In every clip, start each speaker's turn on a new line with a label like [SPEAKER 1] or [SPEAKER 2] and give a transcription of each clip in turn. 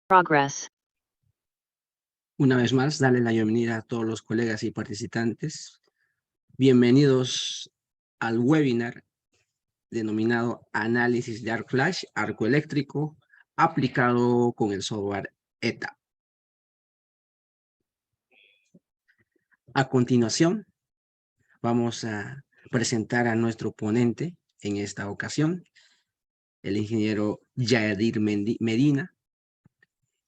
[SPEAKER 1] Progress.
[SPEAKER 2] Una vez más, darle la bienvenida a todos los colegas y participantes. Bienvenidos al webinar denominado Análisis de Arc Flash, Arco Eléctrico, aplicado con el software ETA. A continuación, vamos a presentar a nuestro ponente en esta ocasión, el ingeniero Yadir Medina,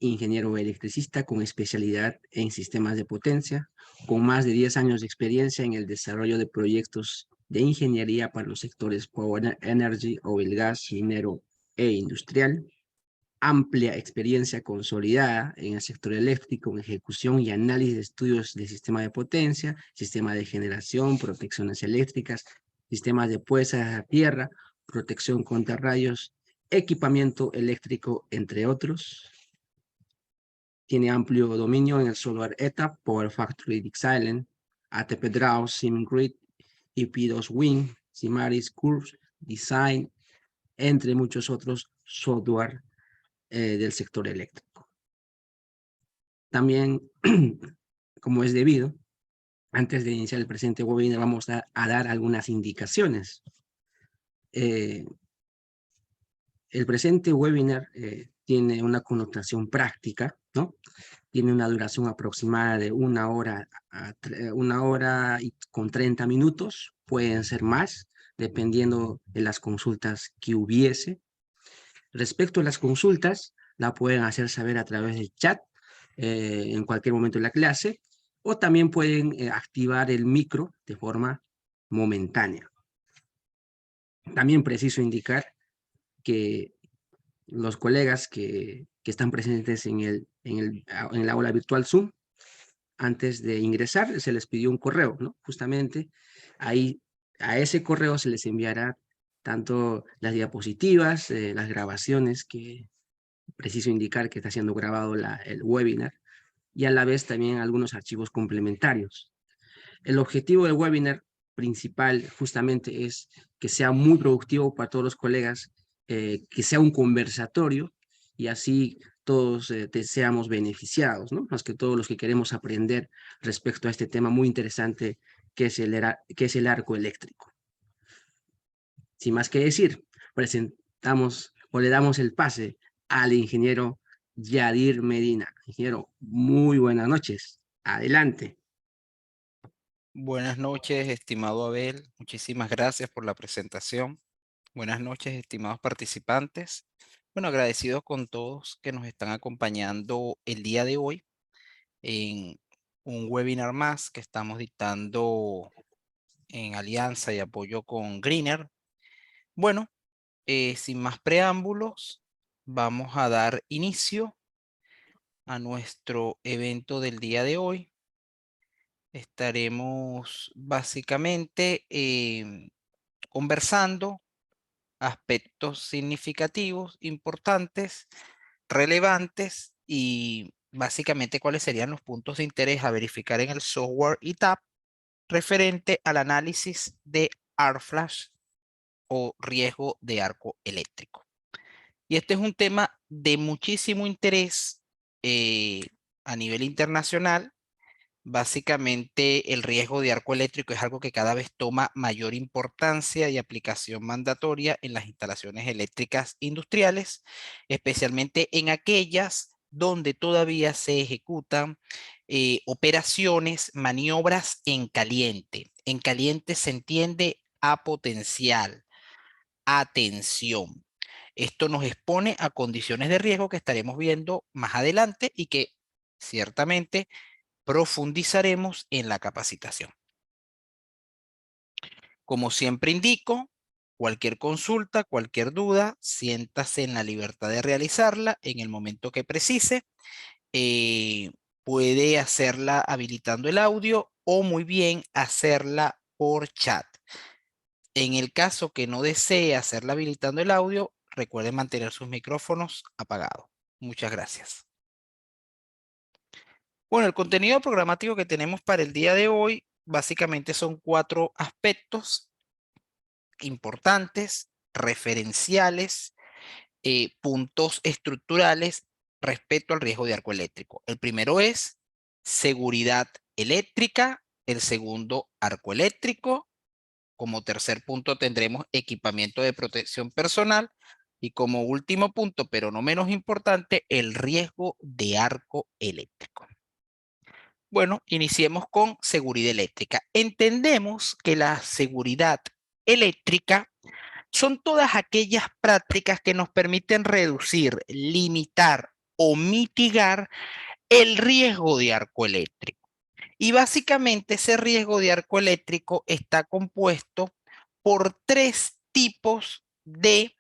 [SPEAKER 2] ingeniero electricista con especialidad en sistemas de potencia, con más de 10 años de experiencia en el desarrollo de proyectos de ingeniería para los sectores Power Energy, Oil Gas, minero e industrial, amplia experiencia consolidada en el sector eléctrico, en ejecución y análisis de estudios de sistema de potencia, sistema de generación, protecciones eléctricas, sistemas de puesta a tierra, protección contra rayos, equipamiento eléctrico, entre otros. Tiene amplio dominio en el software ETA, Power Factory Design, ATP Draw, SimGrid, IP2Win, Simaris, Curves, Design, entre muchos otros software del sector eléctrico. También, como es debido, antes de iniciar el presente webinar vamos a dar algunas indicaciones. El presente webinar tiene una connotación práctica, ¿no? Tiene una duración aproximada de 1 hora a 1 hora y con 30 minutos, pueden ser más, dependiendo de las consultas que hubiese. Respecto a las consultas, la pueden hacer saber a través del chat en cualquier momento de la clase, o también pueden activar el micro de forma momentánea. También preciso indicar que los colegas que están presentes en el aula virtual Zoom, antes de ingresar se les pidió un correo, ¿no? Justamente ahí a ese correo se les enviará tanto las diapositivas, las grabaciones, que preciso indicar que está siendo grabado el webinar, y a la vez también algunos archivos complementarios. El objetivo del webinar principal justamente es que sea muy productivo para todos los colegas, que sea un conversatorio y así todos seamos beneficiados, ¿no? Más que todos los que queremos aprender respecto a este tema muy interesante que es el arco eléctrico. Sin más que decir, presentamos o le damos el pase al ingeniero Yadir Medina. Ingeniero, muy buenas noches. Adelante.
[SPEAKER 3] Buenas noches, estimado Abel. Muchísimas gracias por la presentación. Buenas noches, estimados participantes. Bueno, agradecido con todos que nos están acompañando el día de hoy en un webinar más que estamos dictando en alianza y apoyo con Greener. Bueno, sin más preámbulos, vamos a dar inicio a nuestro evento del día de hoy. Estaremos básicamente conversando aspectos significativos, importantes, relevantes y básicamente cuáles serían los puntos de interés a verificar en el software ETAP referente al análisis de arc flash o riesgo de arco eléctrico. Y este es un tema de muchísimo interés a nivel internacional. Básicamente, el riesgo de arco eléctrico es algo que cada vez toma mayor importancia y aplicación mandatoria en las instalaciones eléctricas industriales, especialmente en aquellas donde todavía se ejecutan operaciones, maniobras en caliente. En caliente se entiende a potencial, a tensión. Esto nos expone a condiciones de riesgo que estaremos viendo más adelante y que ciertamente profundizaremos en la capacitación. Como siempre indico, cualquier consulta, cualquier duda, siéntase en la libertad de realizarla en el momento que precise. Puede hacerla habilitando el audio o muy bien hacerla por chat. En el caso que no desee hacerla habilitando el audio, recuerden mantener sus micrófonos apagados. Muchas gracias. Bueno, el contenido programático que tenemos para el día de hoy básicamente son 4 aspectos importantes, referenciales, puntos estructurales respecto al riesgo de arco eléctrico. El primero es seguridad eléctrica, el segundo arco eléctrico. Como tercer punto tendremos equipamiento de protección personal y como último punto, pero no menos importante, el riesgo de arco eléctrico. Bueno, iniciemos con seguridad eléctrica. Entendemos que la seguridad eléctrica son todas aquellas prácticas que nos permiten reducir, limitar o mitigar el riesgo de arco eléctrico. Y básicamente ese riesgo de arco eléctrico está compuesto por tres tipos de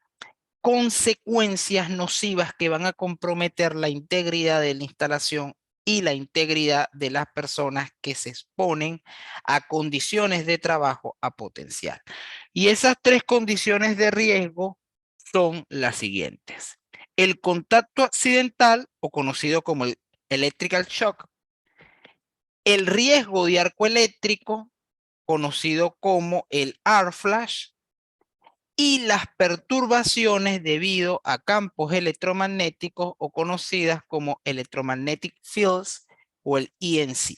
[SPEAKER 3] consecuencias nocivas que van a comprometer la integridad de la instalación y la integridad de las personas que se exponen a condiciones de trabajo a potencial. Y esas tres condiciones de riesgo son las siguientes. El contacto accidental, o conocido como el electrical shock, el riesgo de arco eléctrico, conocido como el arc flash, y las perturbaciones debido a campos electromagnéticos o conocidas como electromagnetic fields o el ENC.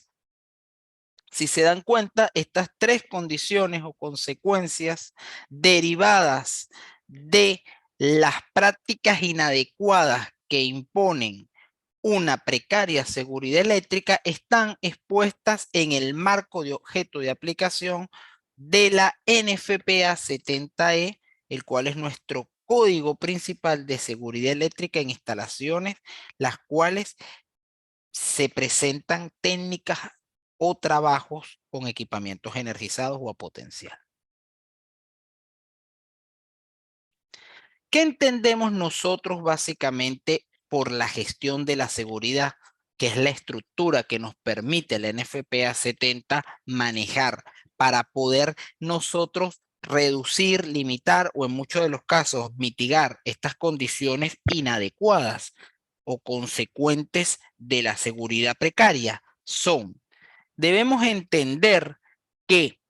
[SPEAKER 3] Si se dan cuenta, estas tres condiciones o consecuencias derivadas de las prácticas inadecuadas que imponen una precaria seguridad eléctrica están expuestas en el marco de objeto de aplicación de la NFPA 70E, el cual es nuestro código principal de seguridad eléctrica en instalaciones, las cuales se presentan técnicas o trabajos con equipamientos energizados o a potencial. ¿Qué entendemos nosotros básicamente por la gestión de la seguridad, que es la estructura que nos permite la NFPA 70 manejar para poder nosotros reducir, limitar o en muchos de los casos mitigar estas condiciones inadecuadas o consecuentes de la seguridad precaria? Debemos entender que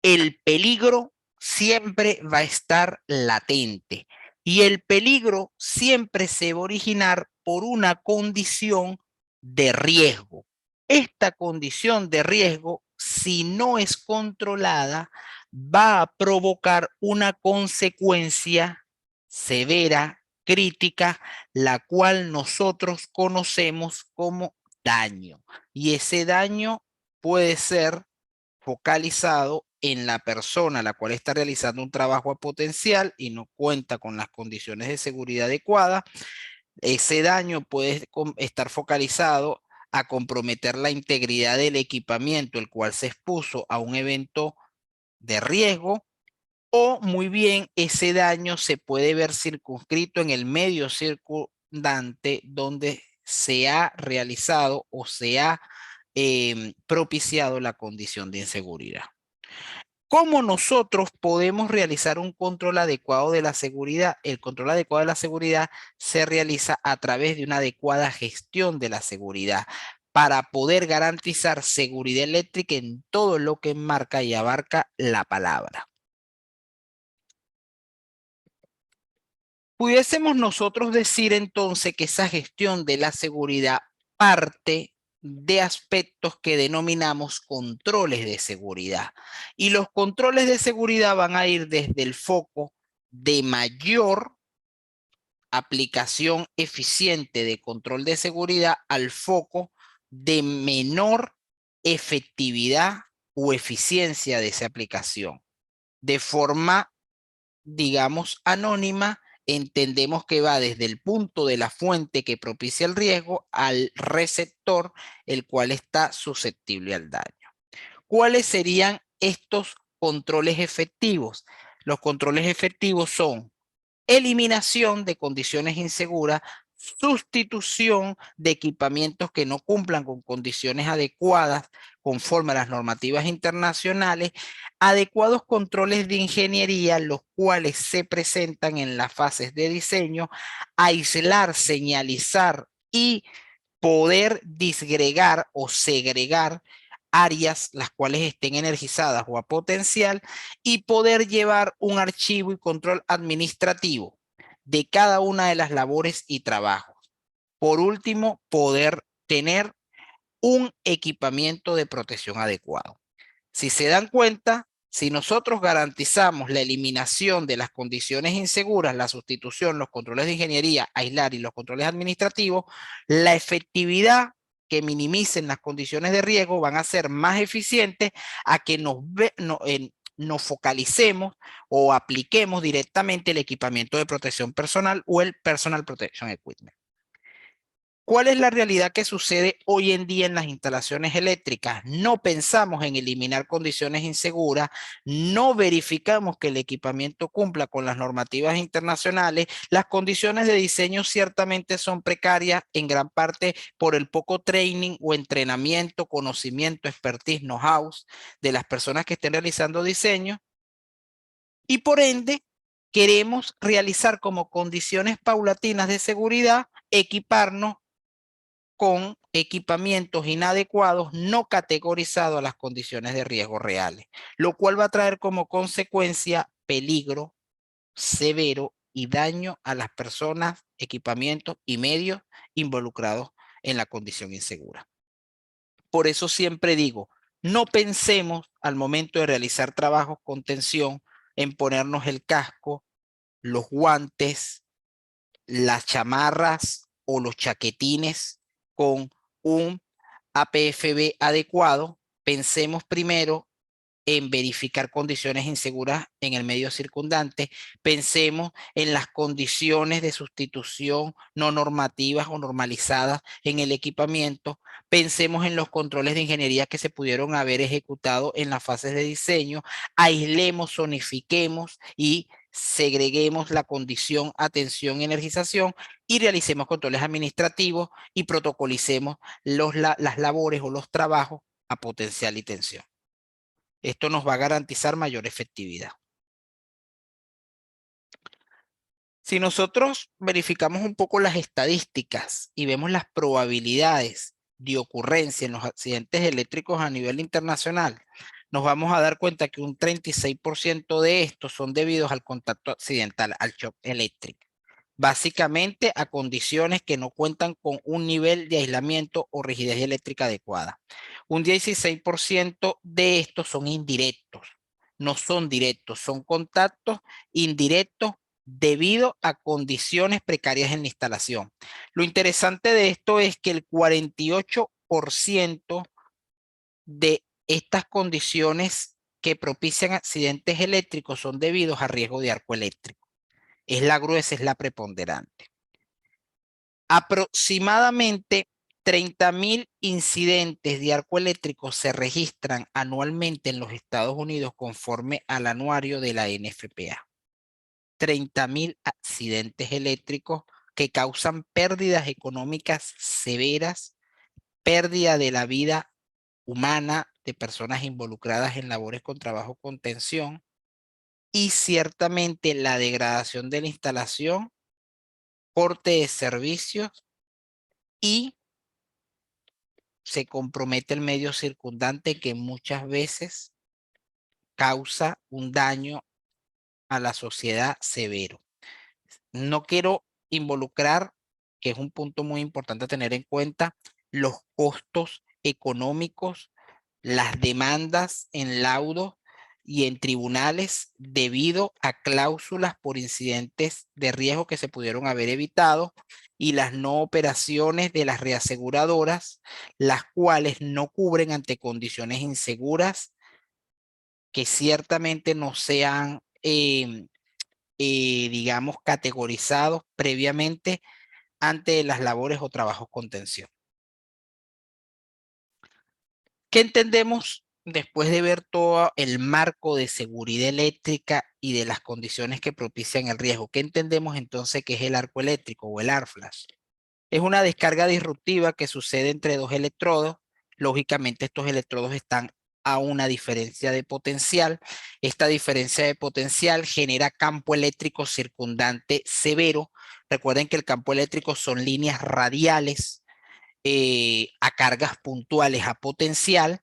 [SPEAKER 3] el peligro siempre va a estar latente y el peligro siempre se va a originar por una condición de riesgo. Esta condición de riesgo, si no es controlada, va a provocar una consecuencia severa, crítica, la cual nosotros conocemos como daño. Y ese daño puede ser focalizado en la persona a la cual está realizando un trabajo a potencial y no cuenta con las condiciones de seguridad adecuadas. Ese daño puede estar focalizado a comprometer la integridad del equipamiento, el cual se expuso a un evento de riesgo, o muy bien ese daño se puede ver circunscrito en el medio circundante donde se ha realizado o se ha propiciado la condición de inseguridad. ¿Cómo nosotros podemos realizar un control adecuado de la seguridad? El control adecuado de la seguridad se realiza a través de una adecuada gestión de la seguridad para poder garantizar seguridad eléctrica en todo lo que enmarca y abarca la palabra. Pudiésemos nosotros decir entonces que esa gestión de la seguridad parte de aspectos que denominamos controles de seguridad. Y los controles de seguridad van a ir desde el foco de mayor aplicación eficiente de control de seguridad al foco de menor efectividad o eficiencia de esa aplicación. De forma, digamos, anónima, entendemos que va desde el punto de la fuente que propicia el riesgo al receptor, el cual está susceptible al daño. ¿Cuáles serían estos controles efectivos? Los controles efectivos son eliminación de condiciones inseguras, sustitución de equipamientos que no cumplan con condiciones adecuadas conforme a las normativas internacionales, adecuados controles de ingeniería, los cuales se presentan en las fases de diseño, aislar, señalizar y poder disgregar o segregar áreas las cuales estén energizadas o a potencial y poder llevar un archivo y control administrativo de cada una de las labores y trabajos. Por último, poder tener un equipamiento de protección adecuado. Si se dan cuenta, si nosotros garantizamos la eliminación de las condiciones inseguras, la sustitución, los controles de ingeniería, aislar y los controles administrativos, la efectividad que minimicen las condiciones de riesgo van a ser más eficientes a que nos focalicemos o apliquemos directamente el equipamiento de protección personal o el Personal Protection Equipment. ¿Cuál es la realidad que sucede hoy en día en las instalaciones eléctricas? No pensamos en eliminar condiciones inseguras, no verificamos que el equipamiento cumpla con las normativas internacionales, las condiciones de diseño ciertamente son precarias en gran parte por el poco training o entrenamiento, conocimiento, expertise, know-how de las personas que estén realizando diseño y por ende queremos realizar como condiciones paulatinas de seguridad, equiparnos con equipamientos inadecuados no categorizados a las condiciones de riesgo reales, lo cual va a traer como consecuencia peligro severo y daño a las personas, equipamientos y medios involucrados en la condición insegura. Por eso siempre digo, no pensemos al momento de realizar trabajos con tensión en ponernos el casco, los guantes, las chamarras o los chaquetines con un APFB adecuado. Pensemos primero en verificar condiciones inseguras en el medio circundante. Pensemos en las condiciones de sustitución no normativas o normalizadas en el equipamiento. Pensemos en los controles de ingeniería que se pudieron haber ejecutado en las fases de diseño. Aislemos, zonifiquemos y segreguemos la condición, atención, energización y realicemos controles administrativos y protocolicemos las labores o los trabajos a potencial y tensión. Esto nos va a garantizar mayor efectividad. Si nosotros verificamos un poco las estadísticas y vemos las probabilidades de ocurrencia en los accidentes eléctricos a nivel internacional, nos vamos a dar cuenta que un 36% de estos son debidos al contacto accidental, al shock eléctrico. Básicamente a condiciones que no cuentan con un nivel de aislamiento o rigidez eléctrica adecuada. Un 16% de estos son indirectos, no son directos, son contactos indirectos debido a condiciones precarias en la instalación. Lo interesante de esto es que el 48% de estas condiciones que propician accidentes eléctricos son debidos a riesgo de arco eléctrico. Es la gruesa, es la preponderante. Aproximadamente 30,000 incidentes de arco eléctrico se registran anualmente en los Estados Unidos conforme al anuario de la NFPA. 30,000 accidentes eléctricos que causan pérdidas económicas severas, pérdida de la vida humana de personas involucradas en labores con trabajo con tensión y ciertamente la degradación de la instalación, corte de servicios y se compromete el medio circundante que muchas veces causa un daño a la sociedad severo. No quiero involucrar, que es un punto muy importante a tener en cuenta, los costos económicos, las demandas en laudos y en tribunales debido a cláusulas por incidentes de riesgo que se pudieron haber evitado y las no operaciones de las reaseguradoras, las cuales no cubren ante condiciones inseguras que ciertamente no sean digamos, categorizados previamente ante las labores o trabajos con tensión. ¿Qué entendemos después de ver todo el marco de seguridad eléctrica y de las condiciones que propician el riesgo? ¿Qué entendemos entonces que es el arco eléctrico o el arc flash? Es una descarga disruptiva que sucede entre dos electrodos. Lógicamente estos electrodos están a una diferencia de potencial. Esta diferencia de potencial genera campo eléctrico circundante severo. Recuerden que el campo eléctrico son líneas radiales a cargas puntuales a potencial,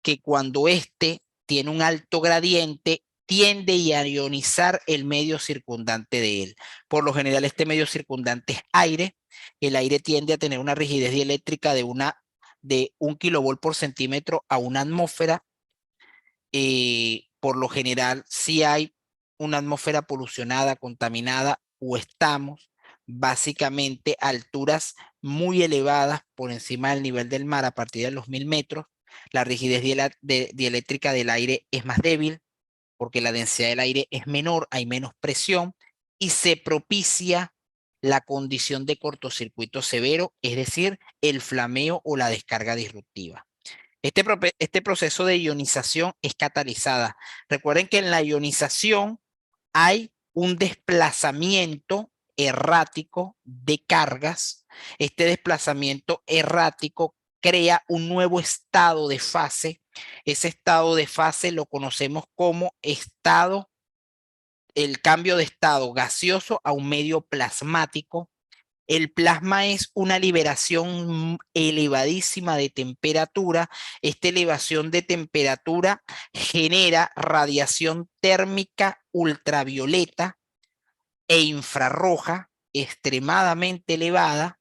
[SPEAKER 3] que cuando éste tiene un alto gradiente tiende a ionizar el medio circundante de él. Por lo general este medio circundante es aire, el aire tiende a tener una rigidez dieléctrica de 1 kilovolt por centímetro a una atmósfera. Por lo general, si hay una atmósfera polucionada, contaminada, o estamos básicamente a alturas muy elevadas por encima del nivel del mar a partir de los 1000 metros, la rigidez dieléctrica del aire es más débil porque la densidad del aire es menor, hay menos presión y se propicia la condición de cortocircuito severo, es decir, el flameo o la descarga disruptiva. Este proceso de ionización es catalizada. Recuerden que en la ionización hay un desplazamiento errático de cargas. Este desplazamiento errático crea un nuevo estado de fase. Ese estado de fase lo conocemos como el cambio de estado gaseoso a un medio plasmático. El plasma es una liberación elevadísima de temperatura. Esta elevación de temperatura genera radiación térmica ultravioleta e infrarroja extremadamente elevada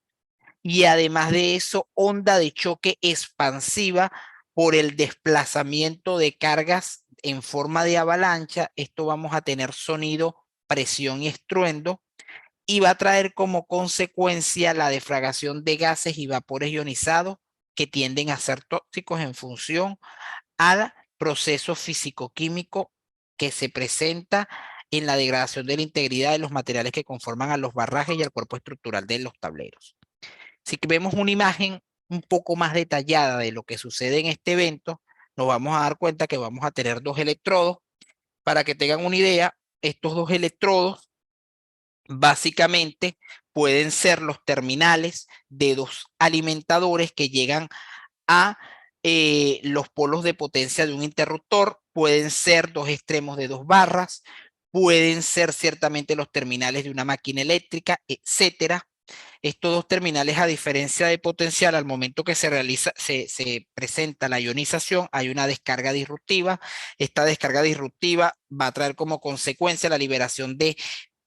[SPEAKER 3] y además de eso, onda de choque expansiva por el desplazamiento de cargas en forma de avalancha. Esto vamos a tener sonido, presión y estruendo y va a traer como consecuencia la defragación de gases y vapores ionizados que tienden a ser tóxicos en función al proceso físico-químico que se presenta en la degradación de la integridad de los materiales que conforman a los barrajes y al cuerpo estructural de los tableros. Si vemos una imagen un poco más detallada de lo que sucede en este evento, nos vamos a dar cuenta que vamos a tener dos electrodos. Para que tengan una idea, estos dos electrodos básicamente pueden ser los terminales de dos alimentadores que llegan a los polos de potencia de un interruptor, pueden ser dos extremos de dos barras, pueden ser ciertamente los terminales de una máquina eléctrica, etcétera. Estos dos terminales, a diferencia de potencial, al momento que se presenta la ionización, hay una descarga disruptiva. Esta descarga disruptiva va a traer como consecuencia la liberación de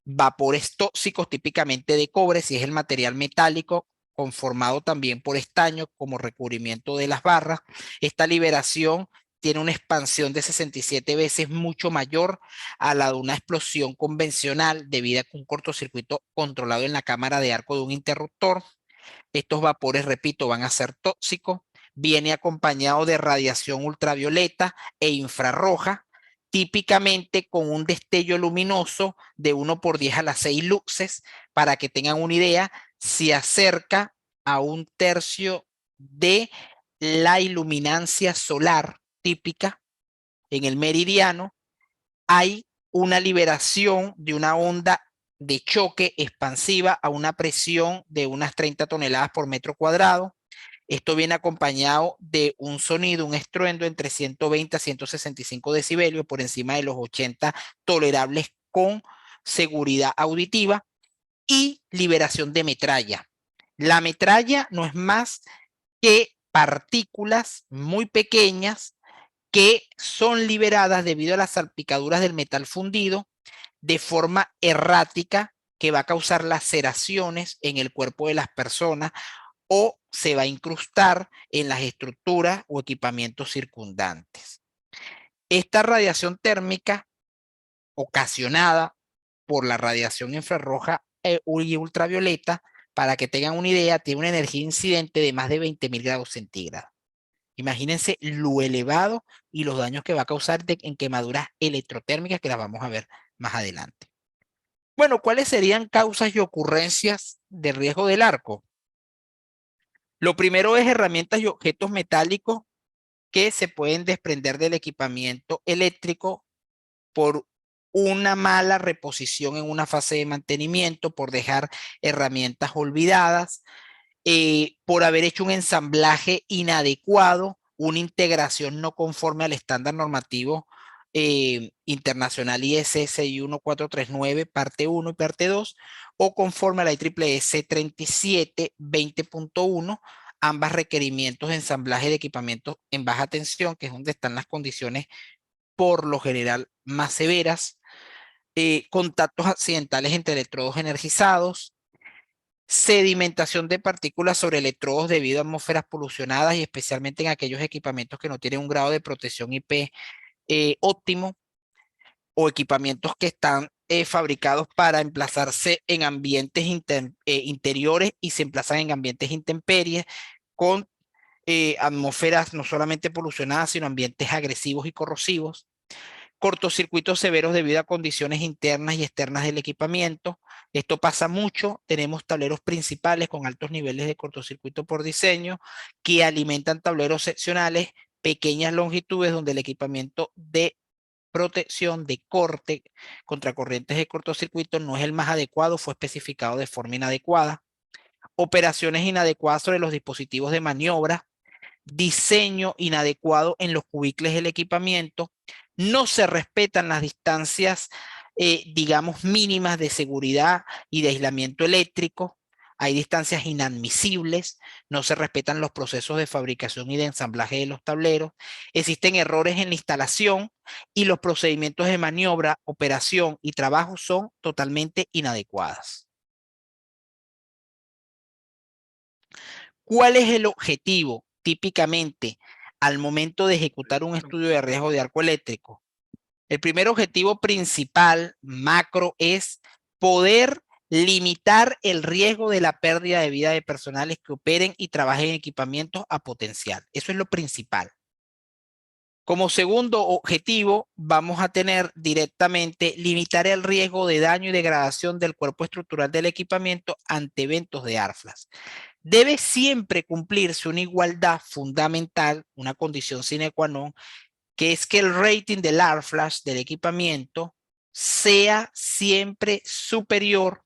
[SPEAKER 3] vapores tóxicos, típicamente de cobre, si es el material metálico, conformado también por estaño como recubrimiento de las barras. Esta liberación tiene una expansión de 67 veces mucho mayor a la de una explosión convencional debido a un cortocircuito controlado en la cámara de arco de un interruptor. Estos vapores, repito, van a ser tóxicos. Viene acompañado de radiación ultravioleta e infrarroja, típicamente con un destello luminoso de 1 por 10 a las 6 luces. Para que tengan una idea, se acerca a 1/3 de la iluminancia solar típica en el meridiano. Hay una liberación de una onda de choque expansiva a una presión de unas 30 toneladas por metro cuadrado. Esto viene acompañado de un sonido, un estruendo entre 120 a 165 decibelios por encima de los 80 tolerables con seguridad auditiva y liberación de metralla. La metralla no es más que partículas muy pequeñas que son liberadas debido a las salpicaduras del metal fundido de forma errática que va a causar laceraciones en el cuerpo de las personas o se va a incrustar en las estructuras o equipamientos circundantes. Esta radiación térmica ocasionada por la radiación infrarroja y ultravioleta, para que tengan una idea, tiene una energía incidente de más de 20.000 grados centígrados. Imagínense lo elevado y los daños que va a causar en quemaduras electrotérmicas que las vamos a ver más adelante. Bueno, ¿cuáles serían causas y ocurrencias de riesgo del arco? Lo primero es herramientas y objetos metálicos que se pueden desprender del equipamiento eléctrico por una mala reposición en una fase de mantenimiento, por dejar herramientas olvidadas, por haber hecho un ensamblaje inadecuado, una integración no conforme al estándar normativo internacional ISSI 1439, parte 1 y parte 2, o conforme a la IEEE 37 20.1, ambas requerimientos de ensamblaje de equipamientos en baja tensión, que es donde están las condiciones por lo general más severas, contactos accidentales entre electrodos energizados, sedimentación de partículas sobre electrodos debido a atmósferas polucionadas y especialmente en aquellos equipamientos que no tienen un grado de protección IP óptimo, o equipamientos que están fabricados para emplazarse en ambientes interiores y se emplazan en ambientes intemperies con atmósferas no solamente polucionadas, sino ambientes agresivos y corrosivos. Cortocircuitos severos debido a condiciones internas y externas del equipamiento. Esto pasa mucho. Tenemos tableros principales con altos niveles de cortocircuito por diseño que alimentan tableros seccionales, pequeñas longitudes donde el equipamiento de protección de corte contra corrientes de cortocircuito no es el más adecuado, fue especificado de forma inadecuada. Operaciones inadecuadas sobre los dispositivos de maniobra, diseño inadecuado en los cubículos del equipamiento, no se respetan las distancias, digamos, mínimas de seguridad y de aislamiento eléctrico, hay distancias inadmisibles, no se respetan los procesos de fabricación y de ensamblaje de los tableros, existen errores en la instalación y los procedimientos de maniobra, operación y trabajo son totalmente inadecuados. ¿Cuál es el objetivo típicamente al momento de ejecutar un estudio de riesgo de arco eléctrico? El primer objetivo principal, macro, es poder limitar el riesgo de la pérdida de vida de personales que operen y trabajen en equipamientos a potencial. Eso es lo principal. Como segundo objetivo, vamos a tener directamente limitar el riesgo de daño y degradación del cuerpo estructural del equipamiento ante eventos de ARFLAS. Debe siempre cumplirse una igualdad fundamental, una condición sine qua non, que es que el rating del ARFLAS del equipamiento sea siempre superior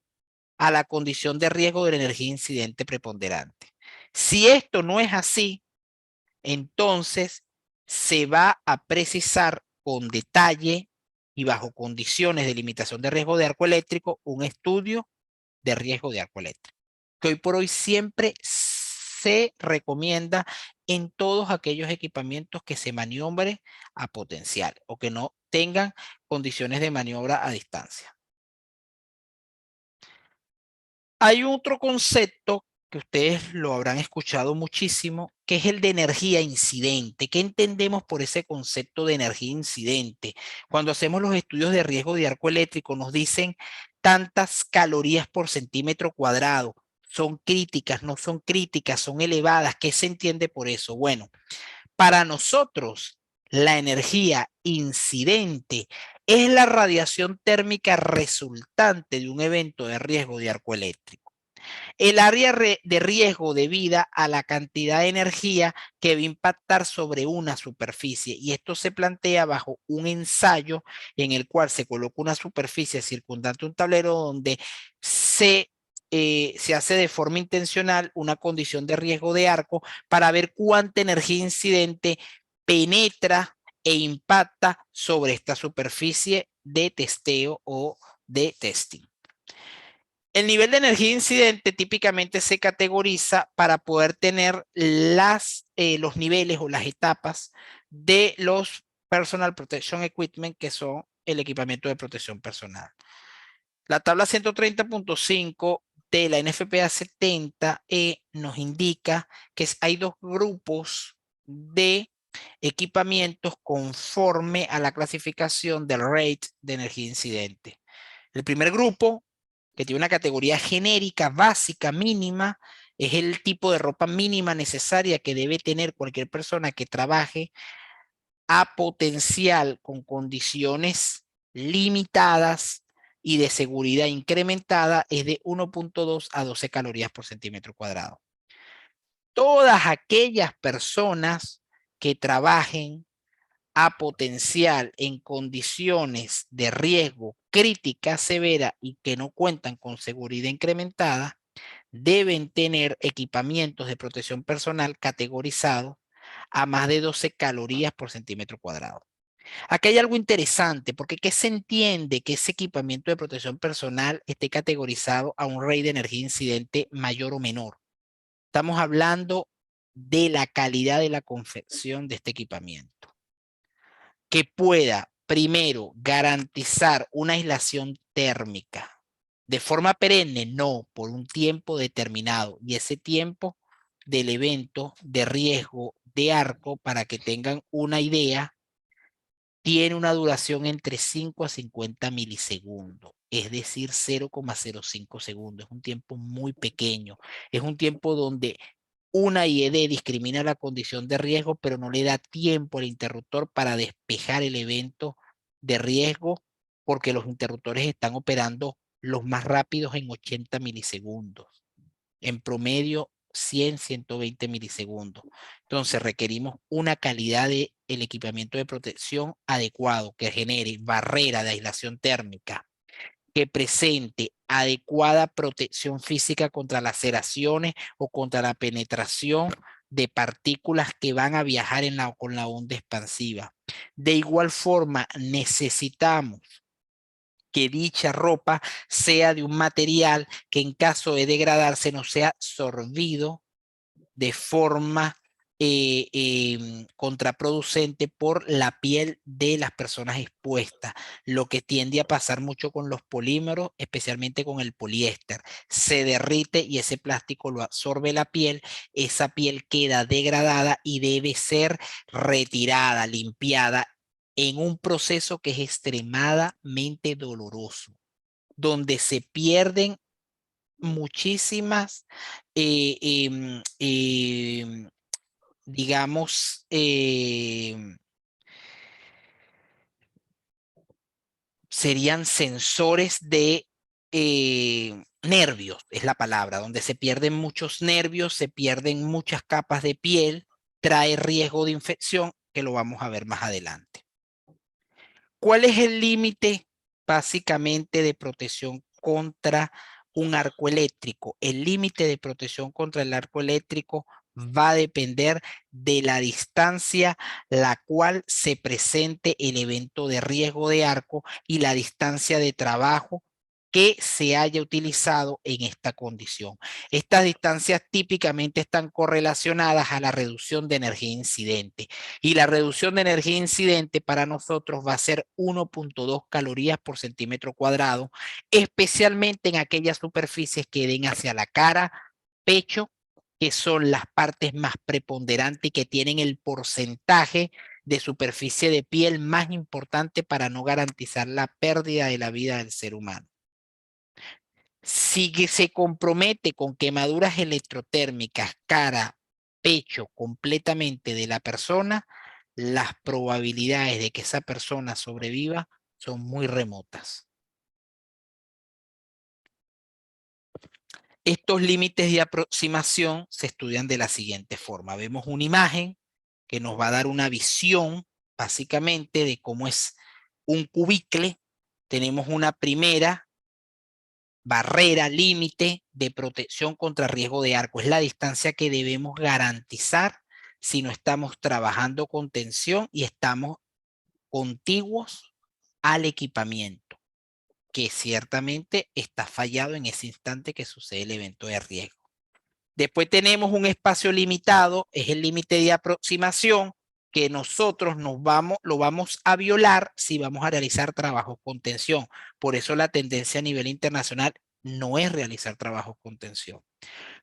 [SPEAKER 3] a la condición de riesgo de la energía incidente preponderante. Si esto no es así, entonces se va a precisar con detalle y bajo condiciones de limitación de riesgo de arco eléctrico un estudio de riesgo de arco eléctrico, que hoy por hoy siempre se recomienda en todos aquellos equipamientos que se maniobren a potencial o que no tengan condiciones de maniobra a distancia. Hay otro concepto que ustedes lo habrán escuchado muchísimo, que es el de energía incidente. ¿Qué entendemos por ese concepto de energía incidente? Cuando hacemos los estudios de riesgo de arco eléctrico, nos dicen tantas calorías por centímetro cuadrado. ¿Son críticas? ¿No son críticas? ¿Son elevadas? ¿Qué se entiende por eso? Bueno, para nosotros, la energía incidente es la radiación térmica resultante de un evento de riesgo de arco eléctrico. El área de riesgo debida a la cantidad de energía que va a impactar sobre una superficie, y esto se plantea bajo un ensayo en el cual se coloca una superficie circundante a un tablero donde se hace de forma intencional una condición de riesgo de arco para ver cuánta energía incidente penetra e impacta sobre esta superficie de testeo o de testing. El nivel de energía incidente típicamente se categoriza para poder tener los niveles o las etapas de los Personal Protection Equipment, que son el equipamiento de protección personal. La tabla 130.5 de la NFPA 70E nos indica que hay dos grupos de equipamientos conforme a la clasificación del rate de energía incidente. El primer grupo, que tiene una categoría genérica, básica, mínima, es el tipo de ropa mínima necesaria que debe tener cualquier persona que trabaje a potencial con condiciones limitadas y de seguridad incrementada, es de 1.2 a 12 calorías por centímetro cuadrado. Todas aquellas personas que trabajen a potencial en condiciones de riesgo crítica severa y que no cuentan con seguridad incrementada, deben tener equipamientos de protección personal categorizados a más de 12 calorías por centímetro cuadrado. Aquí hay algo interesante, porque ¿qué se entiende que ese equipamiento de protección personal esté categorizado a un rate de energía incidente mayor o menor? Estamos hablando de la calidad de la confección de este equipamiento, que pueda, primero, garantizar una aislación térmica De forma perenne, no, por un tiempo determinado. Y ese tiempo del evento de riesgo de arco, para que tengan una idea, tiene una duración entre 5 a 50 milisegundos, es decir, 0,05 segundos. Es un tiempo muy pequeño. Es un tiempo donde una IED discrimina la condición de riesgo, pero no le da tiempo al interruptor para despejar el evento de riesgo, porque los interruptores están operando los más rápidos en 80 milisegundos. En promedio, 100, 120 milisegundos. Entonces requerimos una calidad de el equipamiento de protección adecuado que genere barrera de aislación térmica, que presente adecuada protección física contra laceraciones o contra la penetración de partículas que van a viajar con la onda expansiva. De igual forma, necesitamos que dicha ropa sea de un material que en caso de degradarse no sea absorbido de forma contraproducente por la piel de las personas expuestas, lo que tiende a pasar mucho con los polímeros, especialmente con el poliéster. Se derrite y ese plástico lo absorbe la piel, esa piel queda degradada y debe ser retirada, limpiada en un proceso que es extremadamente doloroso, donde se pierden muchísimas, digamos, serían sensores de nervios, es la palabra, donde se pierden muchos nervios, se pierden muchas capas de piel, trae riesgo de infección, que lo vamos a ver más adelante. ¿Cuál es el límite básicamente de protección contra un arco eléctrico? El límite de protección contra el arco eléctrico va a depender de la distancia la cual se presente el evento de riesgo de arco y la distancia de trabajo que se haya utilizado en esta condición. Estas distancias típicamente están correlacionadas a la reducción de energía incidente. Y la reducción de energía incidente para nosotros va a ser 1,2 calorías por centímetro cuadrado, especialmente en aquellas superficies que den hacia la cara, pecho, que son las partes más preponderantes y que tienen el porcentaje de superficie de piel más importante para no garantizar la pérdida de la vida del ser humano. Si se compromete con quemaduras electrotérmicas, cara, pecho completamente de la persona, las probabilidades de que esa persona sobreviva son muy remotas. Estos límites de aproximación se estudian de la siguiente forma. Vemos una imagen que nos va a dar una visión básicamente de cómo es un cubicle. Tenemos una primera barrera, límite de protección contra riesgo de arco. Es la distancia que debemos garantizar si no estamos trabajando con tensión y estamos contiguos al equipamiento, que ciertamente está fallado en ese instante que sucede el evento de riesgo. Después tenemos un espacio limitado, es el límite de aproximación que nosotros lo vamos a violar si vamos a realizar trabajos con tensión. Por eso la tendencia a nivel internacional no es realizar trabajos con tensión.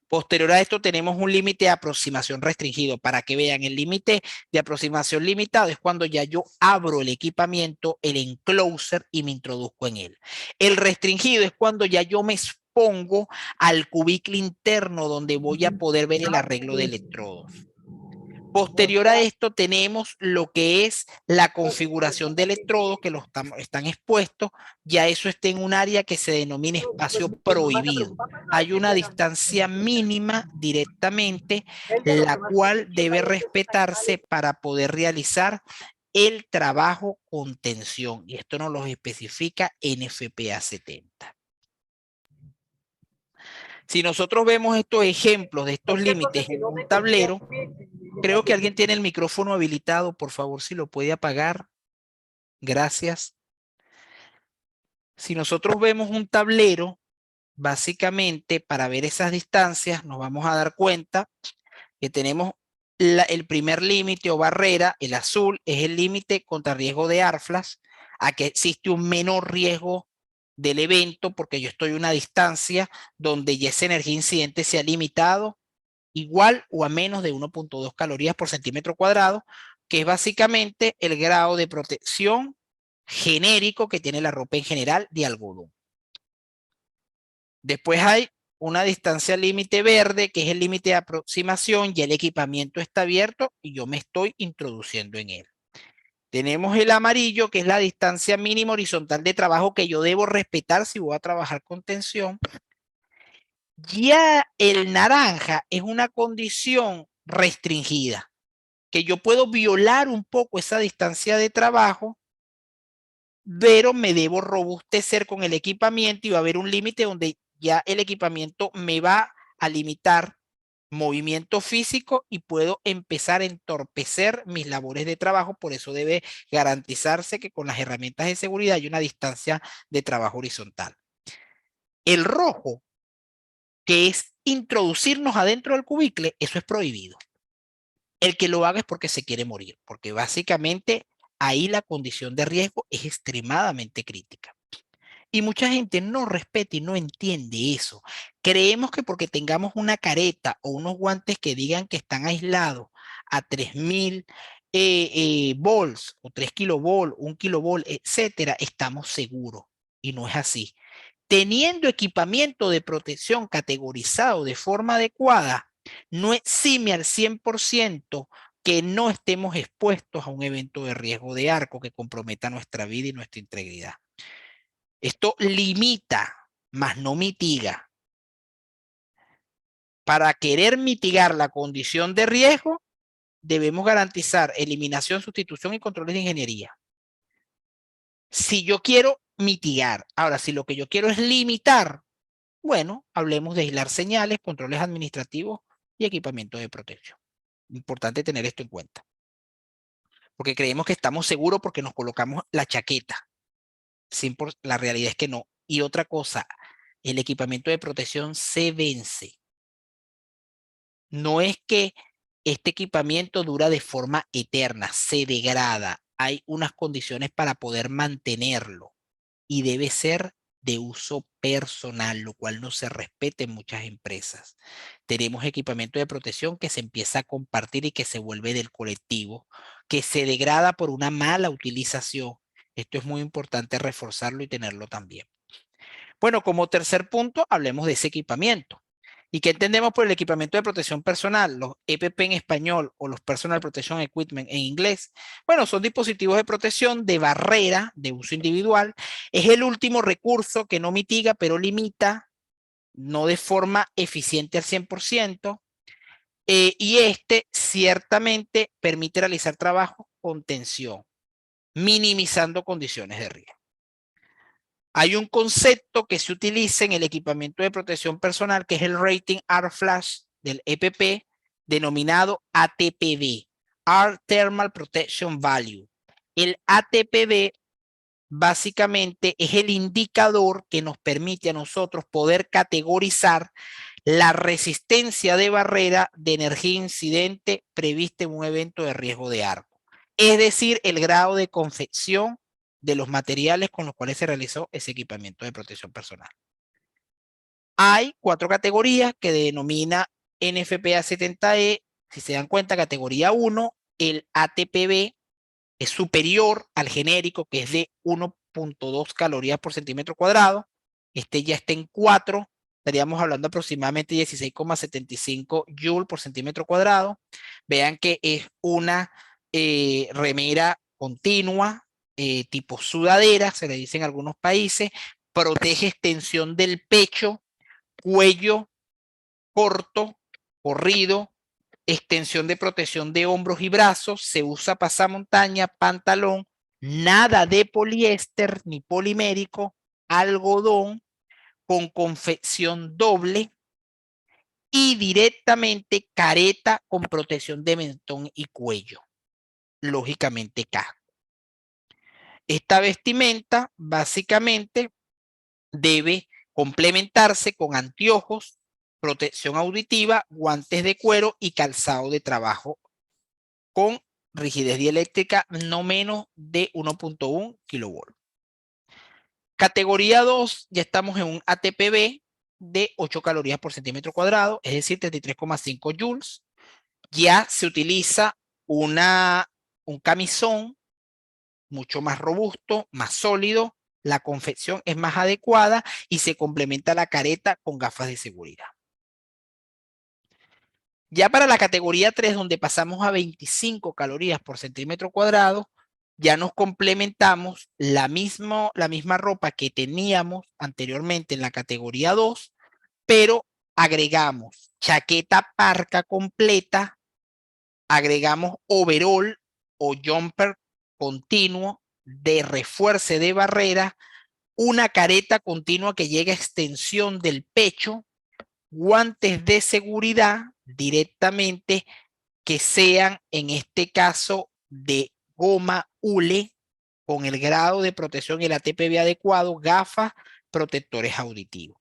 [SPEAKER 3] Posterior a esto tenemos un límite de aproximación restringido. Para que vean, el límite de aproximación limitado es cuando ya yo abro el equipamiento, el enclosure, y me introduzco en él. El restringido es cuando ya yo me expongo al cubicle interno donde voy a poder ver el arreglo de electrodos. Posterior a esto tenemos lo que es la configuración de electrodos que están expuestos. Ya eso está en un área que se denomina espacio prohibido. Hay una distancia mínima directamente, la cual debe respetarse para poder realizar el trabajo con tensión. Y esto nos lo especifica NFPA 70. Si nosotros vemos estos ejemplos de estos límites en un tablero, creo que alguien tiene el micrófono habilitado. Por favor, si lo puede apagar. Gracias. Si nosotros vemos un tablero, básicamente para ver esas distancias nos vamos a dar cuenta que tenemos el primer límite o barrera, el azul, es el límite contra riesgo de ARFLAS, a que existe un menor riesgo del evento, porque yo estoy a una distancia donde ya esa energía incidente se ha limitado igual o a menos de 1.2 calorías por centímetro cuadrado, que es básicamente el grado de protección genérico que tiene la ropa en general de algodón. Después hay una distancia límite verde, que es el límite de aproximación, y el equipamiento está abierto y yo me estoy introduciendo en él. Tenemos el amarillo, que es la distancia mínima horizontal de trabajo que yo debo respetar si voy a trabajar con tensión. Ya el naranja es una condición restringida, que yo puedo violar un poco esa distancia de trabajo, pero me debo robustecer con el equipamiento y va a haber un límite donde ya el equipamiento me va a limitar movimiento físico y puedo empezar a entorpecer mis labores de trabajo. Por eso debe garantizarse que con las herramientas de seguridad hay una distancia de trabajo horizontal. El rojo, que es introducirnos adentro del cubicle, eso es prohibido. El que lo haga es porque se quiere morir, porque básicamente ahí la condición de riesgo es extremadamente crítica. Y mucha gente no respeta y no entiende eso. Creemos que porque tengamos una careta o unos guantes que digan que están aislados a 3000 volts o 3 kilovolts, 1 kilovolt, etcétera, estamos seguros. Y no es así. Teniendo equipamiento de protección categorizado de forma adecuada, no exime al 100% que no estemos expuestos a un evento de riesgo de arco que comprometa nuestra vida y nuestra integridad. Esto limita, mas no mitiga. Para querer mitigar la condición de riesgo, debemos garantizar eliminación, sustitución y controles de ingeniería. Si yo quiero mitigar, ahora si lo que yo quiero es limitar, bueno, hablemos de aislar señales, controles administrativos y equipamiento de protección. Importante tener esto en cuenta. Porque creemos que estamos seguros porque nos colocamos la chaqueta. La realidad es que no. Y otra cosa, el equipamiento de protección se vence. No es que este equipamiento dura de forma eterna, se degrada. Hay unas condiciones para poder mantenerlo y debe ser de uso personal, lo cual no se respeta en muchas empresas. Tenemos equipamiento de protección que se empieza a compartir y que se vuelve del colectivo, que se degrada por una mala utilización. Esto es muy importante reforzarlo y tenerlo también. Bueno, como tercer punto, hablemos de ese equipamiento. ¿Y qué entendemos por el equipamiento de protección personal? Los EPP en español o los Personal Protection Equipment en inglés. Bueno, son dispositivos de protección de barrera de uso individual. Es el último recurso que no mitiga, pero limita, no de forma eficiente al 100%. Y este ciertamente permite realizar trabajo con tensión, minimizando condiciones de riesgo. Hay un concepto que se utiliza en el equipamiento de protección personal, que es el Rating R Flash del EPP, denominado ATPV, R Thermal Protection Value. El ATPV básicamente es el indicador que nos permite a nosotros poder categorizar la resistencia de barrera de energía incidente prevista en un evento de riesgo de arco. Es decir, el grado de confección de los materiales con los cuales se realizó ese equipamiento de protección personal. Hay 4 categorías que denomina NFPA 70E. Si se dan cuenta, categoría 1, el ATPV es superior al genérico, que es de 1.2 calorías por centímetro cuadrado. Este ya está en 4, estaríamos hablando aproximadamente 16,75 joules por centímetro cuadrado. Vean que es una remera continua, tipo sudadera, se le dice en algunos países, protege extensión del pecho, cuello corto, corrido, extensión de protección de hombros y brazos, se usa pasamontaña, pantalón, nada de poliéster ni polimérico, algodón con confección doble y directamente careta con protección de mentón y cuello, lógicamente casco. Esta vestimenta básicamente debe complementarse con anteojos, protección auditiva, guantes de cuero y calzado de trabajo con rigidez dieléctrica no menos de 1.1 kilovolt. Categoría 2, ya estamos en un ATPB de 8 calorías por centímetro cuadrado, es decir, 33,5 joules. Ya se utiliza un camisón mucho más robusto, más sólido, la confección es más adecuada y se complementa la careta con gafas de seguridad. Ya para la categoría 3, donde pasamos a 25 calorías por centímetro cuadrado, ya nos complementamos la misma ropa que teníamos anteriormente en la categoría 2, pero agregamos chaqueta parca completa, agregamos overall o jumper continuo de refuerce de barrera, una careta continua que llega a extensión del pecho, guantes de seguridad directamente que sean, en este caso, de goma hule con el grado de protección y el ATPB adecuado, gafas, protectores auditivos.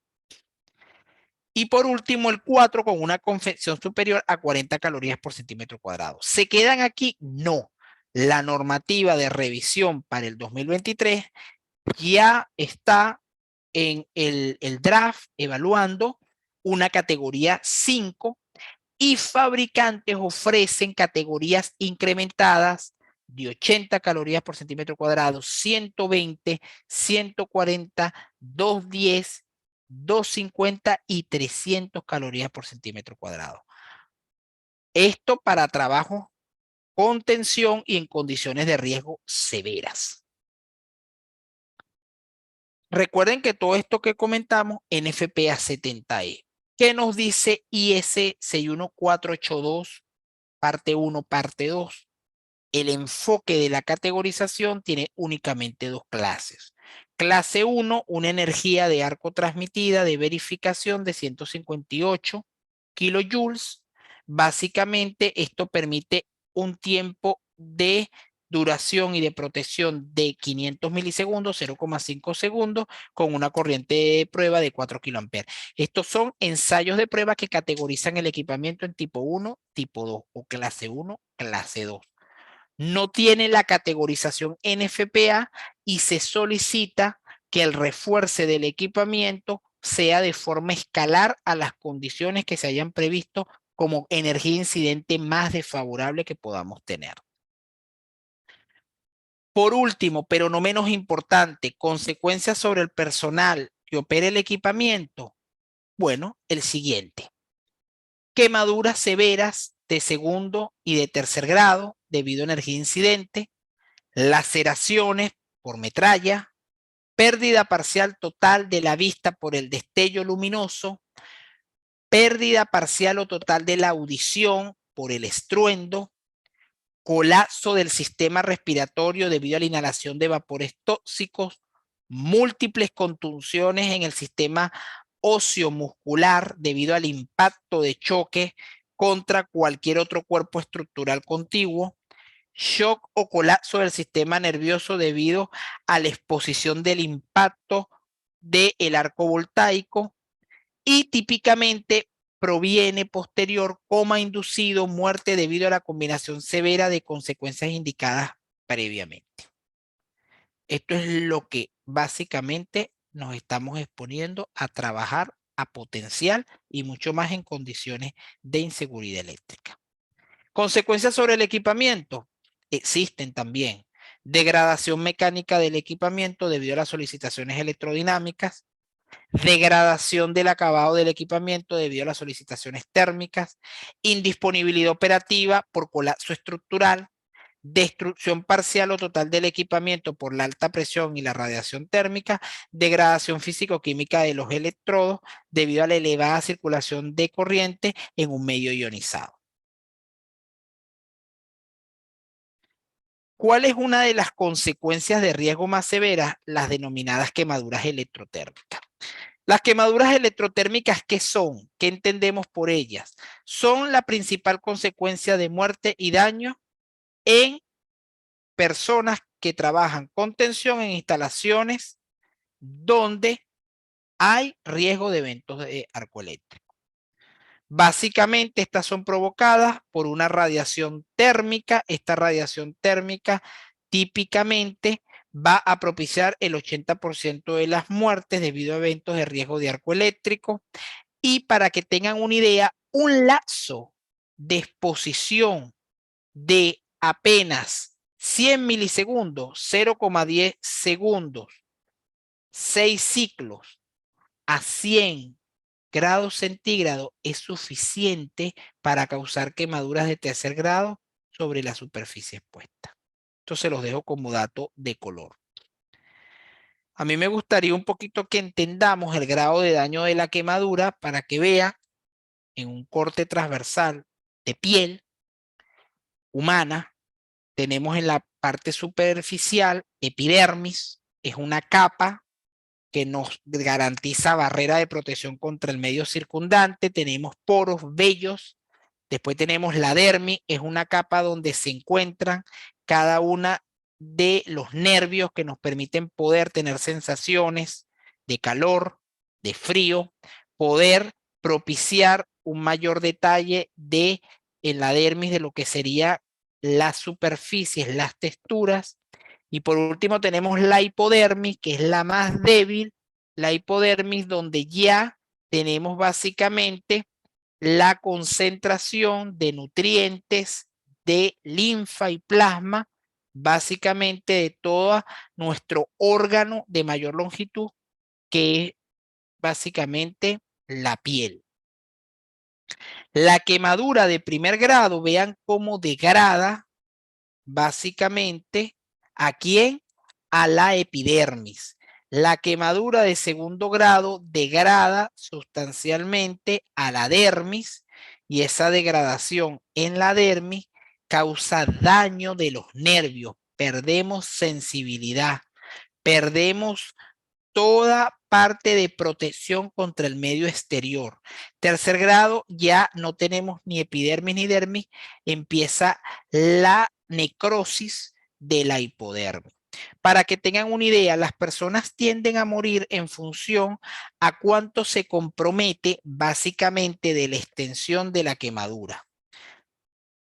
[SPEAKER 3] Y por último, el 4 con una confección superior a 40 calorías por centímetro cuadrado. ¿Se quedan aquí? No. La normativa de revisión para el 2023 ya está en el draft evaluando una categoría 5 y fabricantes ofrecen categorías incrementadas de 80 calorías por centímetro cuadrado, 120, 140, 210, 250 y 300 calorías por centímetro cuadrado. Esto para trabajos con tensión y en condiciones de riesgo severas. Recuerden que todo esto que comentamos, NFPA 70E. ¿Qué nos dice IS 61482, parte 1, parte 2? El enfoque de la categorización tiene únicamente dos clases. Clase 1, una energía de arco transmitida de verificación de 158 kilojoules. Básicamente, esto permite un tiempo de duración y de protección de 500 milisegundos, 0,5 segundos, con una corriente de prueba de 4 kiloamperes. Estos son ensayos de prueba que categorizan el equipamiento en tipo 1, tipo 2 o clase 1, clase 2. No tiene la categorización NFPA y se solicita que el refuerce del equipamiento sea de forma escalar a las condiciones que se hayan previsto como energía incidente más desfavorable que podamos tener. Por último, pero no menos importante, consecuencias sobre el personal que opere el equipamiento. Bueno, el siguiente. Quemaduras severas de segundo y de tercer grado debido a energía incidente, laceraciones por metralla, pérdida parcial total de la vista por el destello luminoso, pérdida parcial o total de la audición por el estruendo, colapso del sistema respiratorio debido a la inhalación de vapores tóxicos, múltiples contusiones en el sistema óseo muscular debido al impacto de choque contra cualquier otro cuerpo estructural contiguo, shock o colapso del sistema nervioso debido a la exposición del impacto del arco voltaico y típicamente proviene posterior coma inducido, muerte debido a la combinación severa de consecuencias indicadas previamente. Esto es lo que básicamente nos estamos exponiendo a trabajar a potencial y mucho más en condiciones de inseguridad eléctrica. Consecuencias sobre el equipamiento. Existen también. Degradación mecánica del equipamiento debido a las solicitaciones electrodinámicas, degradación del acabado del equipamiento debido a las solicitaciones térmicas, indisponibilidad operativa por colapso estructural, destrucción parcial o total del equipamiento por la alta presión y la radiación térmica, degradación físico-química de los electrodos debido a la elevada circulación de corriente en un medio ionizado. ¿Cuál es una de las consecuencias de riesgo más severas? Las denominadas quemaduras electrotérmicas. Las quemaduras electrotérmicas, ¿qué son? ¿Qué entendemos por ellas? Son la principal consecuencia de muerte y daño en personas que trabajan con tensión en instalaciones donde hay riesgo de eventos de arco eléctrico. Básicamente, estas son provocadas por una radiación térmica. Esta radiación térmica típicamente va a propiciar el 80% de las muertes debido a eventos de riesgo de arco eléctrico. Y para que tengan una idea, un lapso de exposición de apenas 100 milisegundos, 0,10 segundos, 6 ciclos a 100 grados centígrados es suficiente para causar quemaduras de tercer grado sobre la superficie expuesta. Esto se los dejo como dato de color. A mí me gustaría un poquito que entendamos el grado de daño de la quemadura para que vean en un corte transversal de piel humana. Tenemos en la parte superficial epidermis, es una capa que nos garantiza barrera de protección contra el medio circundante. Tenemos poros, vellos. Después tenemos la dermis, es una capa donde se encuentran cada una de los nervios que nos permiten poder tener sensaciones de calor, de frío, poder propiciar un mayor detalle en la dermis de lo que sería las superficies, las texturas. Y por último tenemos la hipodermis, que es la más débil, la hipodermis donde ya tenemos básicamente la concentración de nutrientes, de linfa y plasma, básicamente de todo nuestro órgano de mayor longitud, que es básicamente la piel. La quemadura de primer grado, vean cómo degrada básicamente ¿a quién? A la epidermis. La quemadura de segundo grado degrada sustancialmente a la dermis y esa degradación en la dermis causa daño de los nervios. Perdemos sensibilidad, perdemos toda parte de protección contra el medio exterior. Tercer grado, ya no tenemos ni epidermis ni dermis, empieza la necrosis de la hipodermis. Para que tengan una idea, las personas tienden a morir en función a cuánto se compromete básicamente de la extensión de la quemadura.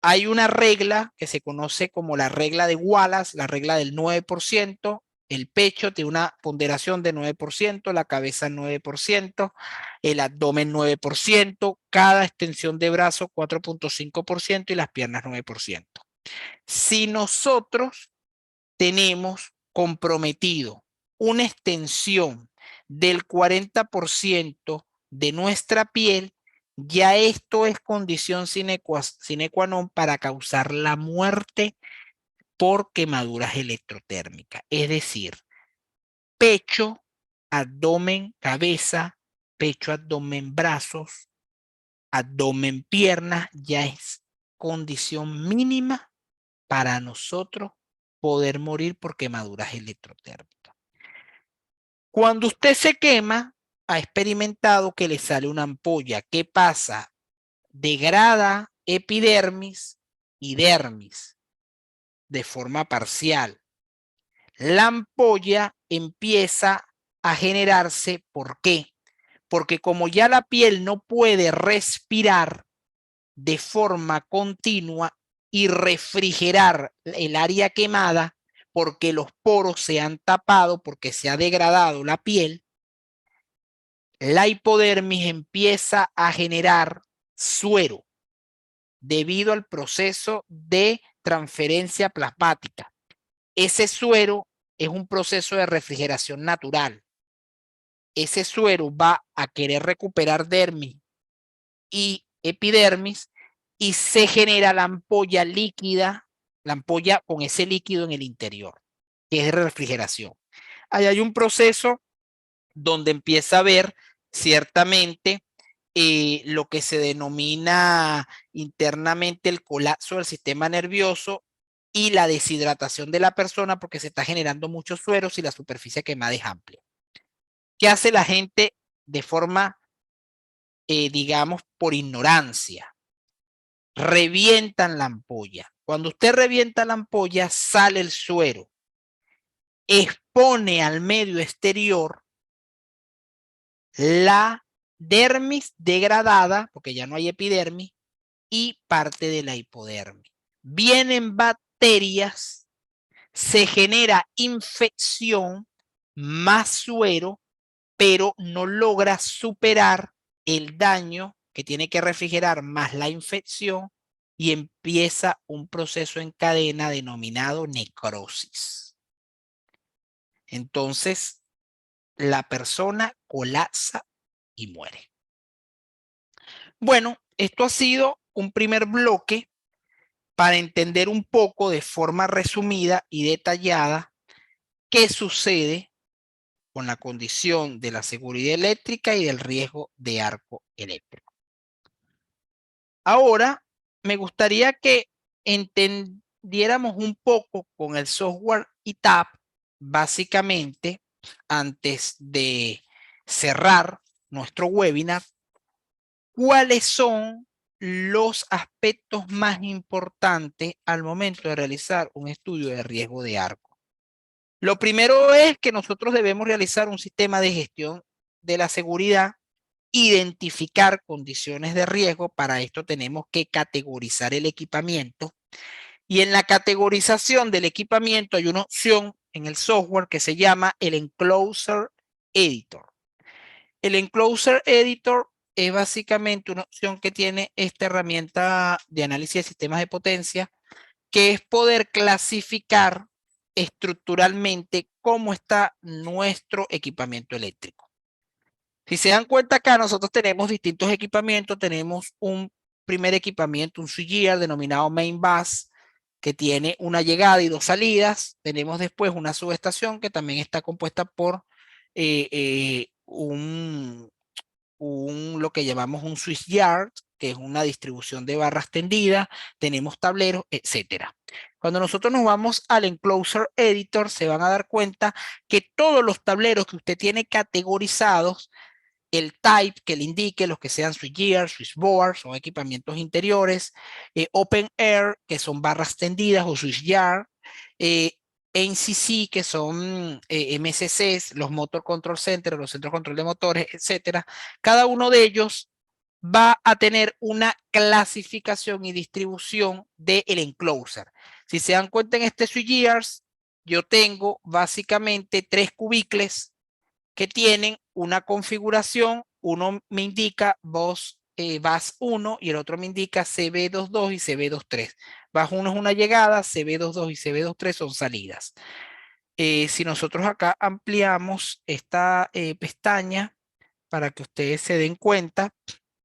[SPEAKER 3] Hay una regla que se conoce como la regla de Wallace, la regla del 9%. El pecho tiene una ponderación de 9%, la cabeza 9%, el abdomen 9%, cada extensión de brazo 4,5% y las piernas 9%. Si nosotros tenemos comprometido una extensión del 40% de nuestra piel, ya esto es condición sine qua non para causar la muerte por quemaduras electrotérmicas. Es decir, pecho, abdomen, cabeza, pecho, abdomen, brazos, abdomen, piernas, ya es condición mínima para nosotros poder morir por quemaduras electrotérmicas. Cuando usted se quema, ha experimentado que le sale una ampolla. ¿Qué pasa? Degrada epidermis y dermis de forma parcial. La ampolla empieza a generarse. ¿Por qué? Porque como ya la piel no puede respirar de forma continua y refrigerar el área quemada, porque los poros se han tapado, porque se ha degradado la piel, la hipodermis empieza a generar suero debido al proceso de transferencia plasmática. Ese suero es un proceso de refrigeración natural. Ese suero va a querer recuperar dermis y epidermis y se genera la ampolla líquida, la ampolla con ese líquido en el interior, que es de refrigeración. Ahí hay un proceso donde empieza a ver ciertamente lo que se denomina internamente el colapso del sistema nervioso y la deshidratación de la persona porque se está generando muchos sueros y la superficie quemada es amplia. ¿Qué hace la gente de forma, digamos, por ignorancia? Revientan la ampolla. Cuando usted revienta la ampolla, sale el suero, expone al medio exterior la dermis degradada, porque ya no hay epidermis, y parte de la hipodermis. Vienen bacterias se genera infección más suero, pero no logra superar el daño que tiene que refrigerar más la infección y empieza un proceso en cadena denominado necrosis. Entonces, la persona colapsa y muere. Bueno, esto ha sido un primer bloque para entender un poco de forma resumida y detallada qué sucede con la condición de la seguridad eléctrica y del riesgo de arco eléctrico. Ahora, me gustaría que entendiéramos un poco con el software ITAP, básicamente, antes de cerrar nuestro webinar, cuáles son los aspectos más importantes al momento de realizar un estudio de riesgo de arco. Lo primero es que nosotros debemos realizar un sistema de gestión de la seguridad, identificar condiciones de riesgo. Para esto tenemos que categorizar el equipamiento. Y en la categorización del equipamiento hay una opción en el software que se llama el Enclosure Editor. El Enclosure Editor es básicamente una opción que tiene esta herramienta de análisis de sistemas de potencia, que es poder clasificar estructuralmente cómo está nuestro equipamiento eléctrico. Si se dan cuenta acá, nosotros tenemos distintos equipamientos. Tenemos un primer equipamiento, un switchgear denominado main bus, que tiene una llegada y dos salidas. Tenemos después una subestación que también está compuesta por lo que llamamos un switchyard, que es una distribución de barras tendidas. Tenemos tableros, etcétera. Cuando nosotros nos vamos al Enclosure Editor, se van a dar cuenta que todos los tableros que usted tiene categorizados, el type que le indique, los que sean switchgear, switchboard, son equipamientos interiores, open air, que son barras tendidas o switchyard, NCC, que son MCCs, los Motor Control Center, los centros de control de motores, etcétera. Cada uno de ellos va a tener una clasificación y distribución del enclosure. Si se dan cuenta en este switchgears, yo tengo básicamente 3 cubículos que tienen una configuración. Uno me indica bus 1 y el otro me indica CB22 y CB23. Bus 1 es una llegada, CB22 y CB23 son salidas. Si nosotros acá ampliamos esta pestaña para que ustedes se den cuenta,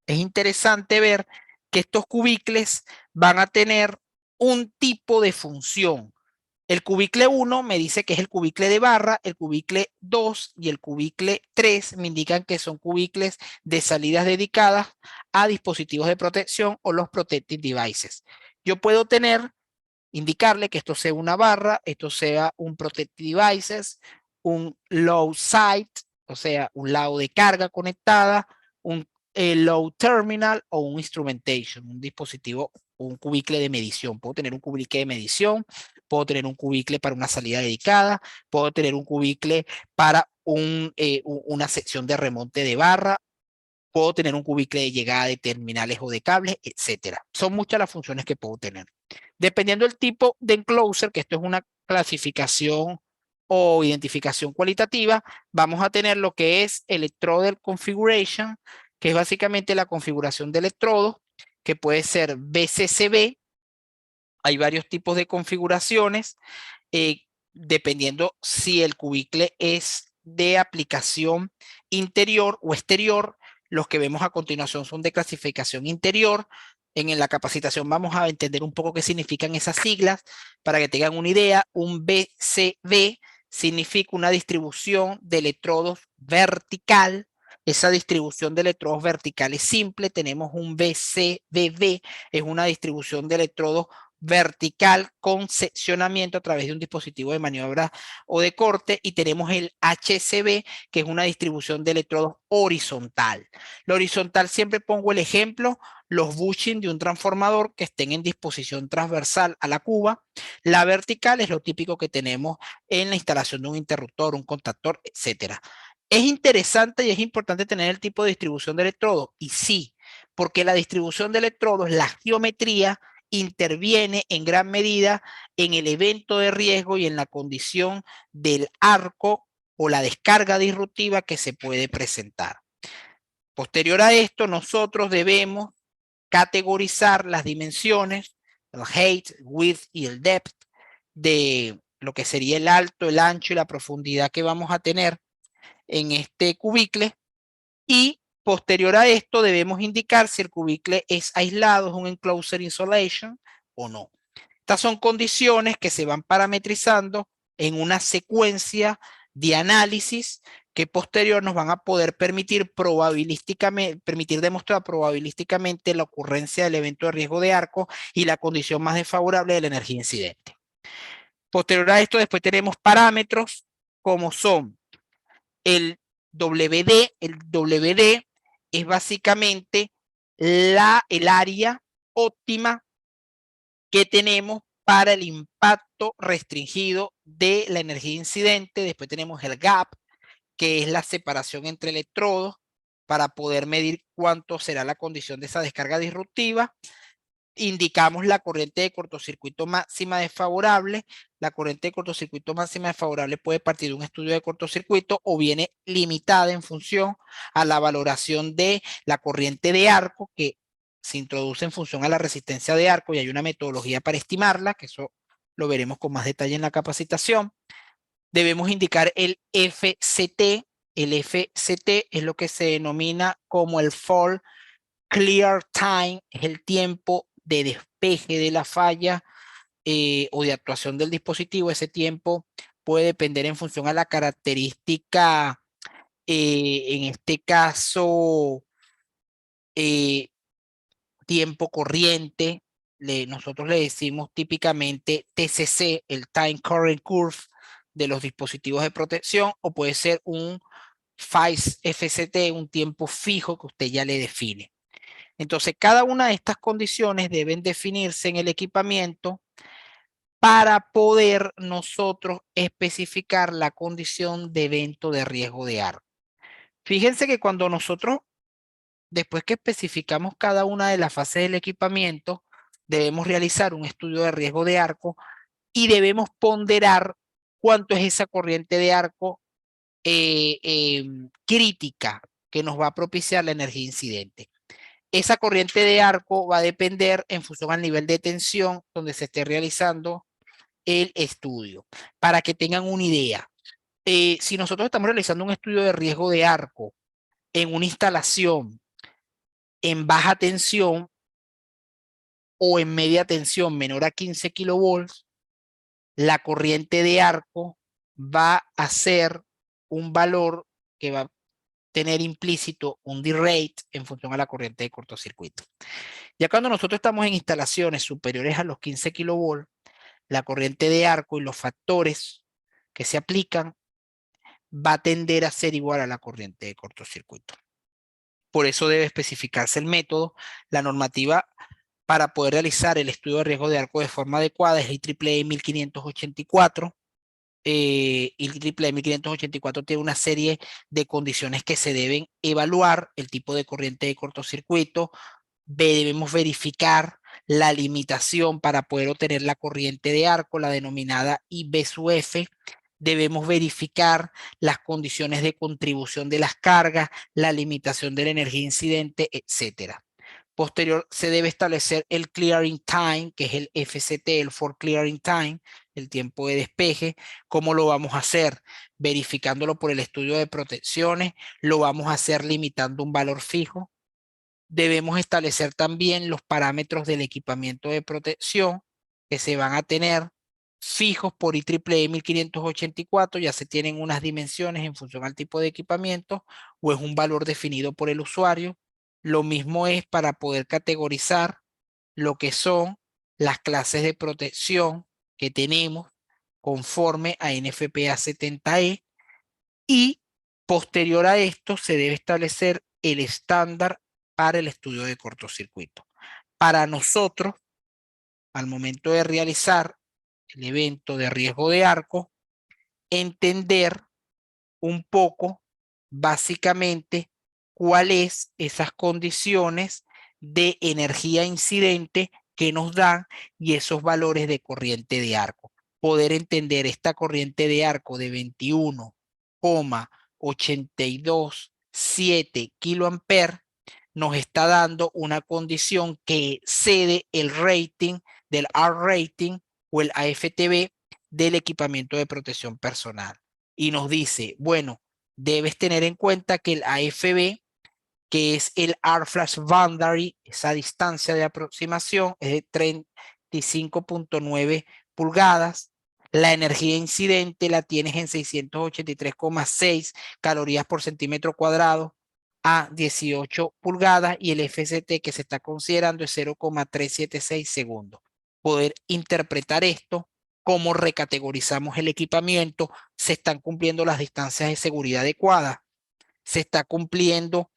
[SPEAKER 3] es interesante ver que estos cubículos van a tener un tipo de función. El cubicle 1 me dice que es el cubicle de barra, el cubicle 2 y el cubicle 3 me indican que son cubículos de salidas dedicadas a dispositivos de protección o los protective devices. Yo puedo indicarle que esto sea una barra, esto sea un protective devices, un low site, o sea, un lado de carga conectada, un low terminal o un instrumentation, un dispositivo, un cubicle de medición. Puedo tener un cubicle de medición, puedo tener un cubicle para una salida dedicada, puedo tener un cubicle para una sección de remonte de barra, puedo tener un cubicle de llegada de terminales o de cables, etcétera. Son muchas las funciones que puedo tener. Dependiendo del tipo de enclosure, que esto es una clasificación o identificación cualitativa, vamos a tener lo que es electrode configuration, que es básicamente la configuración de electrodos, que puede ser BCCB. Hay varios tipos de configuraciones, dependiendo si el cubicle es de aplicación interior o exterior. Los que vemos a continuación son de clasificación interior. En la capacitación vamos a entender un poco qué significan esas siglas para que tengan una idea. Un BCB significa una distribución de electrodos vertical. Esa distribución de electrodos vertical es simple. Tenemos un BCBB, es una distribución de electrodos vertical con seccionamiento a través de un dispositivo de maniobra o de corte, y tenemos el HCB, que es una distribución de electrodos horizontal. Lo horizontal, siempre pongo el ejemplo, los bushings de un transformador que estén en disposición transversal a la cuba. La vertical es lo típico que tenemos en la instalación de un interruptor, un contactor, etcétera. Es interesante y es importante tener el tipo de distribución de electrodos, y sí, porque la distribución de electrodos, la geometría, interviene en gran medida en el evento de riesgo y en la condición del arco o la descarga disruptiva que se puede presentar. Posterior a esto, nosotros debemos categorizar las dimensiones, el height, width y el depth de lo que sería el alto, el ancho y la profundidad que vamos a tener en este cubicle, y posterior a esto debemos indicar si el cubicle es aislado, es un enclosure insulation o no. Estas son condiciones que se van parametrizando en una secuencia de análisis que posterior nos van a poder permitir demostrar probabilísticamente la ocurrencia del evento de riesgo de arco y la condición más desfavorable de la energía incidente. Posterior a esto, después tenemos parámetros como son el WD. El WD es básicamente el área óptima que tenemos para el impacto restringido de la energía incidente. Después tenemos el gap, que es la separación entre electrodos para poder medir cuánto será la condición de esa descarga disruptiva. Indicamos la corriente de cortocircuito máxima desfavorable. La corriente de cortocircuito máxima desfavorable puede partir de un estudio de cortocircuito o viene limitada en función a la valoración de la corriente de arco que se introduce en función a la resistencia de arco, y hay una metodología para estimarla, que eso lo veremos con más detalle en la capacitación. Debemos indicar el FCT. El FCT es lo que se denomina como el Fault Clear Time, es el tiempo de despeje de la falla o de actuación del dispositivo. Ese tiempo puede depender en función a la característica, en este caso, eh, tiempo corriente. Nosotros le decimos típicamente TCC, el Time Current Curve de los dispositivos de protección, o puede ser un phase FCT, un tiempo fijo que usted ya le define. Entonces, cada una de estas condiciones deben definirse en el equipamiento para poder nosotros especificar la condición de evento de riesgo de arco. Fíjense que cuando nosotros, después que especificamos cada una de las fases del equipamiento, debemos realizar un estudio de riesgo de arco y debemos ponderar cuánto es esa corriente de arco crítica que nos va a propiciar la energía incidente. Esa corriente de arco va a depender en función al nivel de tensión donde se esté realizando el estudio. Para que tengan una idea, si nosotros estamos realizando un estudio de riesgo de arco en una instalación en baja tensión o en media tensión menor a 15 kilovolts, la corriente de arco va a ser un valor que va a tener implícito un D-rate en función a la corriente de cortocircuito. Ya cuando nosotros estamos en instalaciones superiores a los 15 kilovolts, la corriente de arco y los factores que se aplican va a tender a ser igual a la corriente de cortocircuito. Por eso debe especificarse el método. La normativa para poder realizar el estudio de riesgo de arco de forma adecuada es IEEE 1584. IEEE 1584 tiene una serie de condiciones que se deben evaluar: el tipo de corriente de cortocircuito. Debemos verificar la limitación para poder obtener la corriente de arco, la denominada IB/F. Debemos verificar las condiciones de contribución de las cargas, la limitación de la energía incidente, etc. Posterior, se debe establecer el clearing time, que es el FCT, el for clearing time, el tiempo de despeje. ¿Cómo lo vamos a hacer? Verificándolo por el estudio de protecciones. Lo vamos a hacer limitando un valor fijo. Debemos establecer también los parámetros del equipamiento de protección que se van a tener fijos por IEEE 1584. Ya se tienen unas dimensiones en función al tipo de equipamiento, o es un valor definido por el usuario. Lo mismo es para poder categorizar lo que son las clases de protección que tenemos conforme a NFPA 70E, y posterior a esto se debe establecer el estándar para el estudio de cortocircuito. Para nosotros, al momento de realizar el evento de riesgo de arco, entender un poco, básicamente, cuáles esas condiciones de energía incidente que nos dan y esos valores de corriente de arco. Poder entender esta corriente de arco de 21,827 kiloamperes nos está dando una condición que excede el rating del R rating o el AFTB del equipamiento de protección personal. Y nos dice, bueno, debes tener en cuenta que el AFB, que es el R flash boundary, esa distancia de aproximación es de 35.9 pulgadas. La energía incidente la tienes en 683,6 calorías por centímetro cuadrado a 18 pulgadas y el FCT que se está considerando es 0,376 segundos. Poder interpretar esto, cómo recategorizamos el equipamiento, se están cumpliendo las distancias de seguridad adecuadas, se está cumpliendo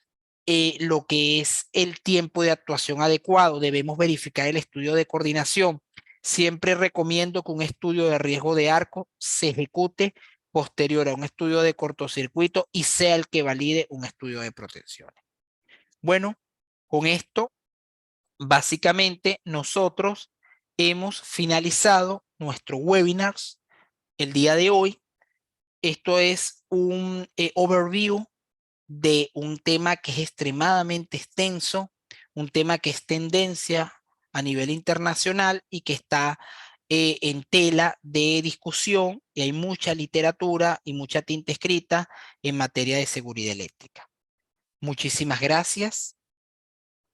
[SPEAKER 3] lo que es el tiempo de actuación adecuado. Debemos verificar el estudio de coordinación. Siempre recomiendo que un estudio de riesgo de arco se ejecute posterior a un estudio de cortocircuito y sea el que valide un estudio de protección. Bueno, con esto, básicamente nosotros hemos finalizado nuestro webinar el día de hoy. Esto es un overview de un tema que es extremadamente extenso, un tema que es tendencia a nivel internacional y que está en tela de discusión, y hay mucha literatura y mucha tinta escrita en materia de seguridad eléctrica. Muchísimas gracias.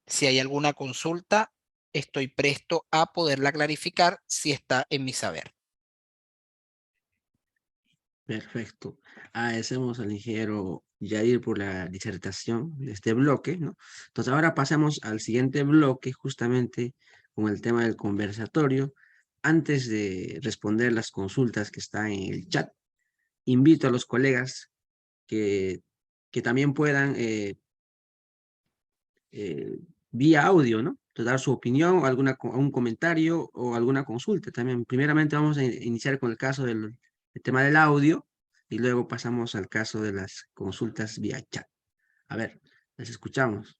[SPEAKER 3] Si hay alguna consulta, estoy presto a poderla clarificar si está en mi saber.
[SPEAKER 2] Perfecto. Agradecemos al ingeniero Yair por la disertación de este bloque, ¿no? Entonces ahora pasamos al siguiente bloque, justamente con el tema del conversatorio. Antes de responder las consultas que están en el chat, invito a los colegas que, que también puedan, vía audio, ¿no? Dar su opinión, o algún comentario o alguna consulta también. Primeramente vamos a iniciar con el caso del tema del audio y luego pasamos al caso de las consultas vía chat. A ver, les escuchamos.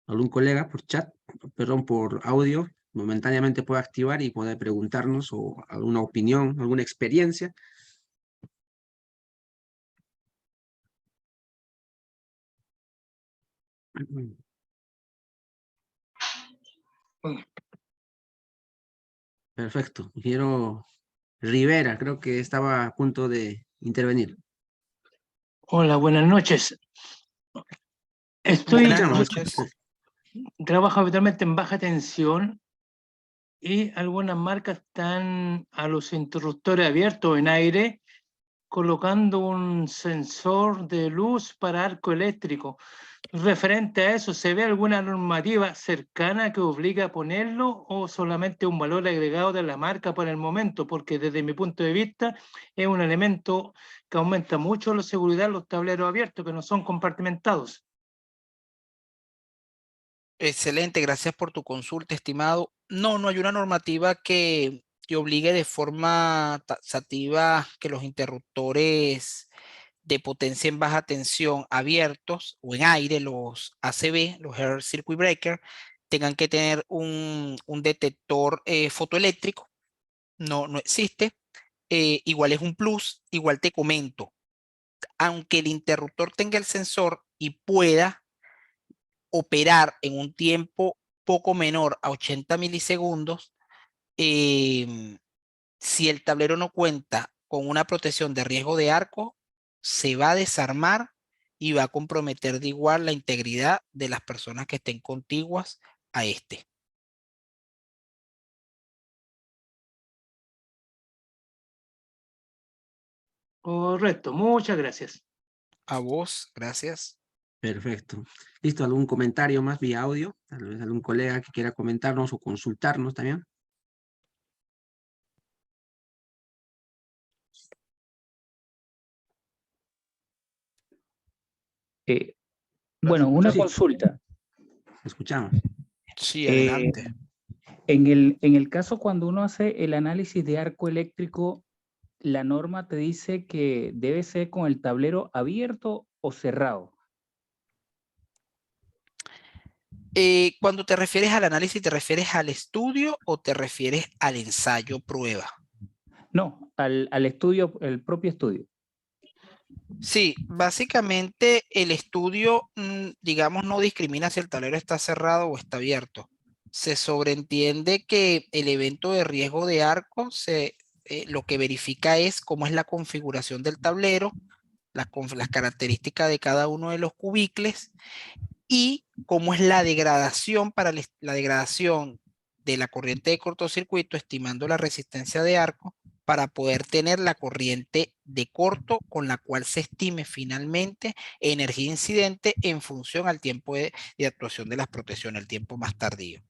[SPEAKER 2] ¿Algún colega por chat, perdón, por audio, momentáneamente puede activar y puede preguntarnos o alguna opinión, alguna experiencia? Perfecto. Ingeniero Rivera, creo que estaba a punto de intervenir.
[SPEAKER 1] Hola, buenas noches.
[SPEAKER 3] Buenas noches.
[SPEAKER 1] Trabajo habitualmente en baja tensión y algunas marcas están a los interruptores abiertos en aire colocando un sensor de luz para arco eléctrico. Referente a eso, ¿se ve alguna normativa cercana que obliga a ponerlo o solamente un valor agregado de la marca por el momento? Porque desde mi punto de vista es un elemento que aumenta mucho la seguridad en los tableros abiertos que no son compartimentados.
[SPEAKER 3] Excelente, gracias por tu consulta, estimado. No hay una normativa que obligue de forma taxativa que los interruptores de potencia en baja tensión abiertos o en aire, los ACB, los Air Circuit Breaker, tengan que tener un detector fotoeléctrico. No existe. Igual es un plus. Igual te comento, aunque el interruptor tenga el sensor y pueda operar en un tiempo poco menor a 80 milisegundos, si el tablero no cuenta con una protección de riesgo de arco, se va a desarmar y va a comprometer de igual la integridad de las personas que estén contiguas a este.
[SPEAKER 1] Correcto, muchas gracias.
[SPEAKER 3] A vos, gracias.
[SPEAKER 2] Perfecto. ¿Listo? ¿Algún comentario más vía audio? Tal vez algún colega que quiera comentarnos o consultarnos también.
[SPEAKER 4] Bueno, una
[SPEAKER 2] Sí.
[SPEAKER 4] consulta.
[SPEAKER 2] Escuchamos.
[SPEAKER 3] Sí, adelante.
[SPEAKER 4] En el caso cuando uno hace el análisis de arco eléctrico, la norma te dice que debe ser con el tablero abierto o cerrado.
[SPEAKER 3] Cuando te refieres al análisis, ¿te refieres al estudio o te refieres al ensayo prueba?
[SPEAKER 4] No, al estudio, el propio estudio.
[SPEAKER 3] Sí, básicamente el estudio, digamos, no discrimina si el tablero está cerrado o está abierto. Se sobreentiende que el evento de riesgo de arco lo que verifica es cómo es la configuración del tablero, las características de cada uno de los cubículos y cómo es la degradación la degradación de la corriente de cortocircuito, estimando la resistencia de arco para poder tener la corriente de corto con la cual se estime finalmente energía incidente en función al tiempo de actuación de las protecciones, el tiempo más tardío.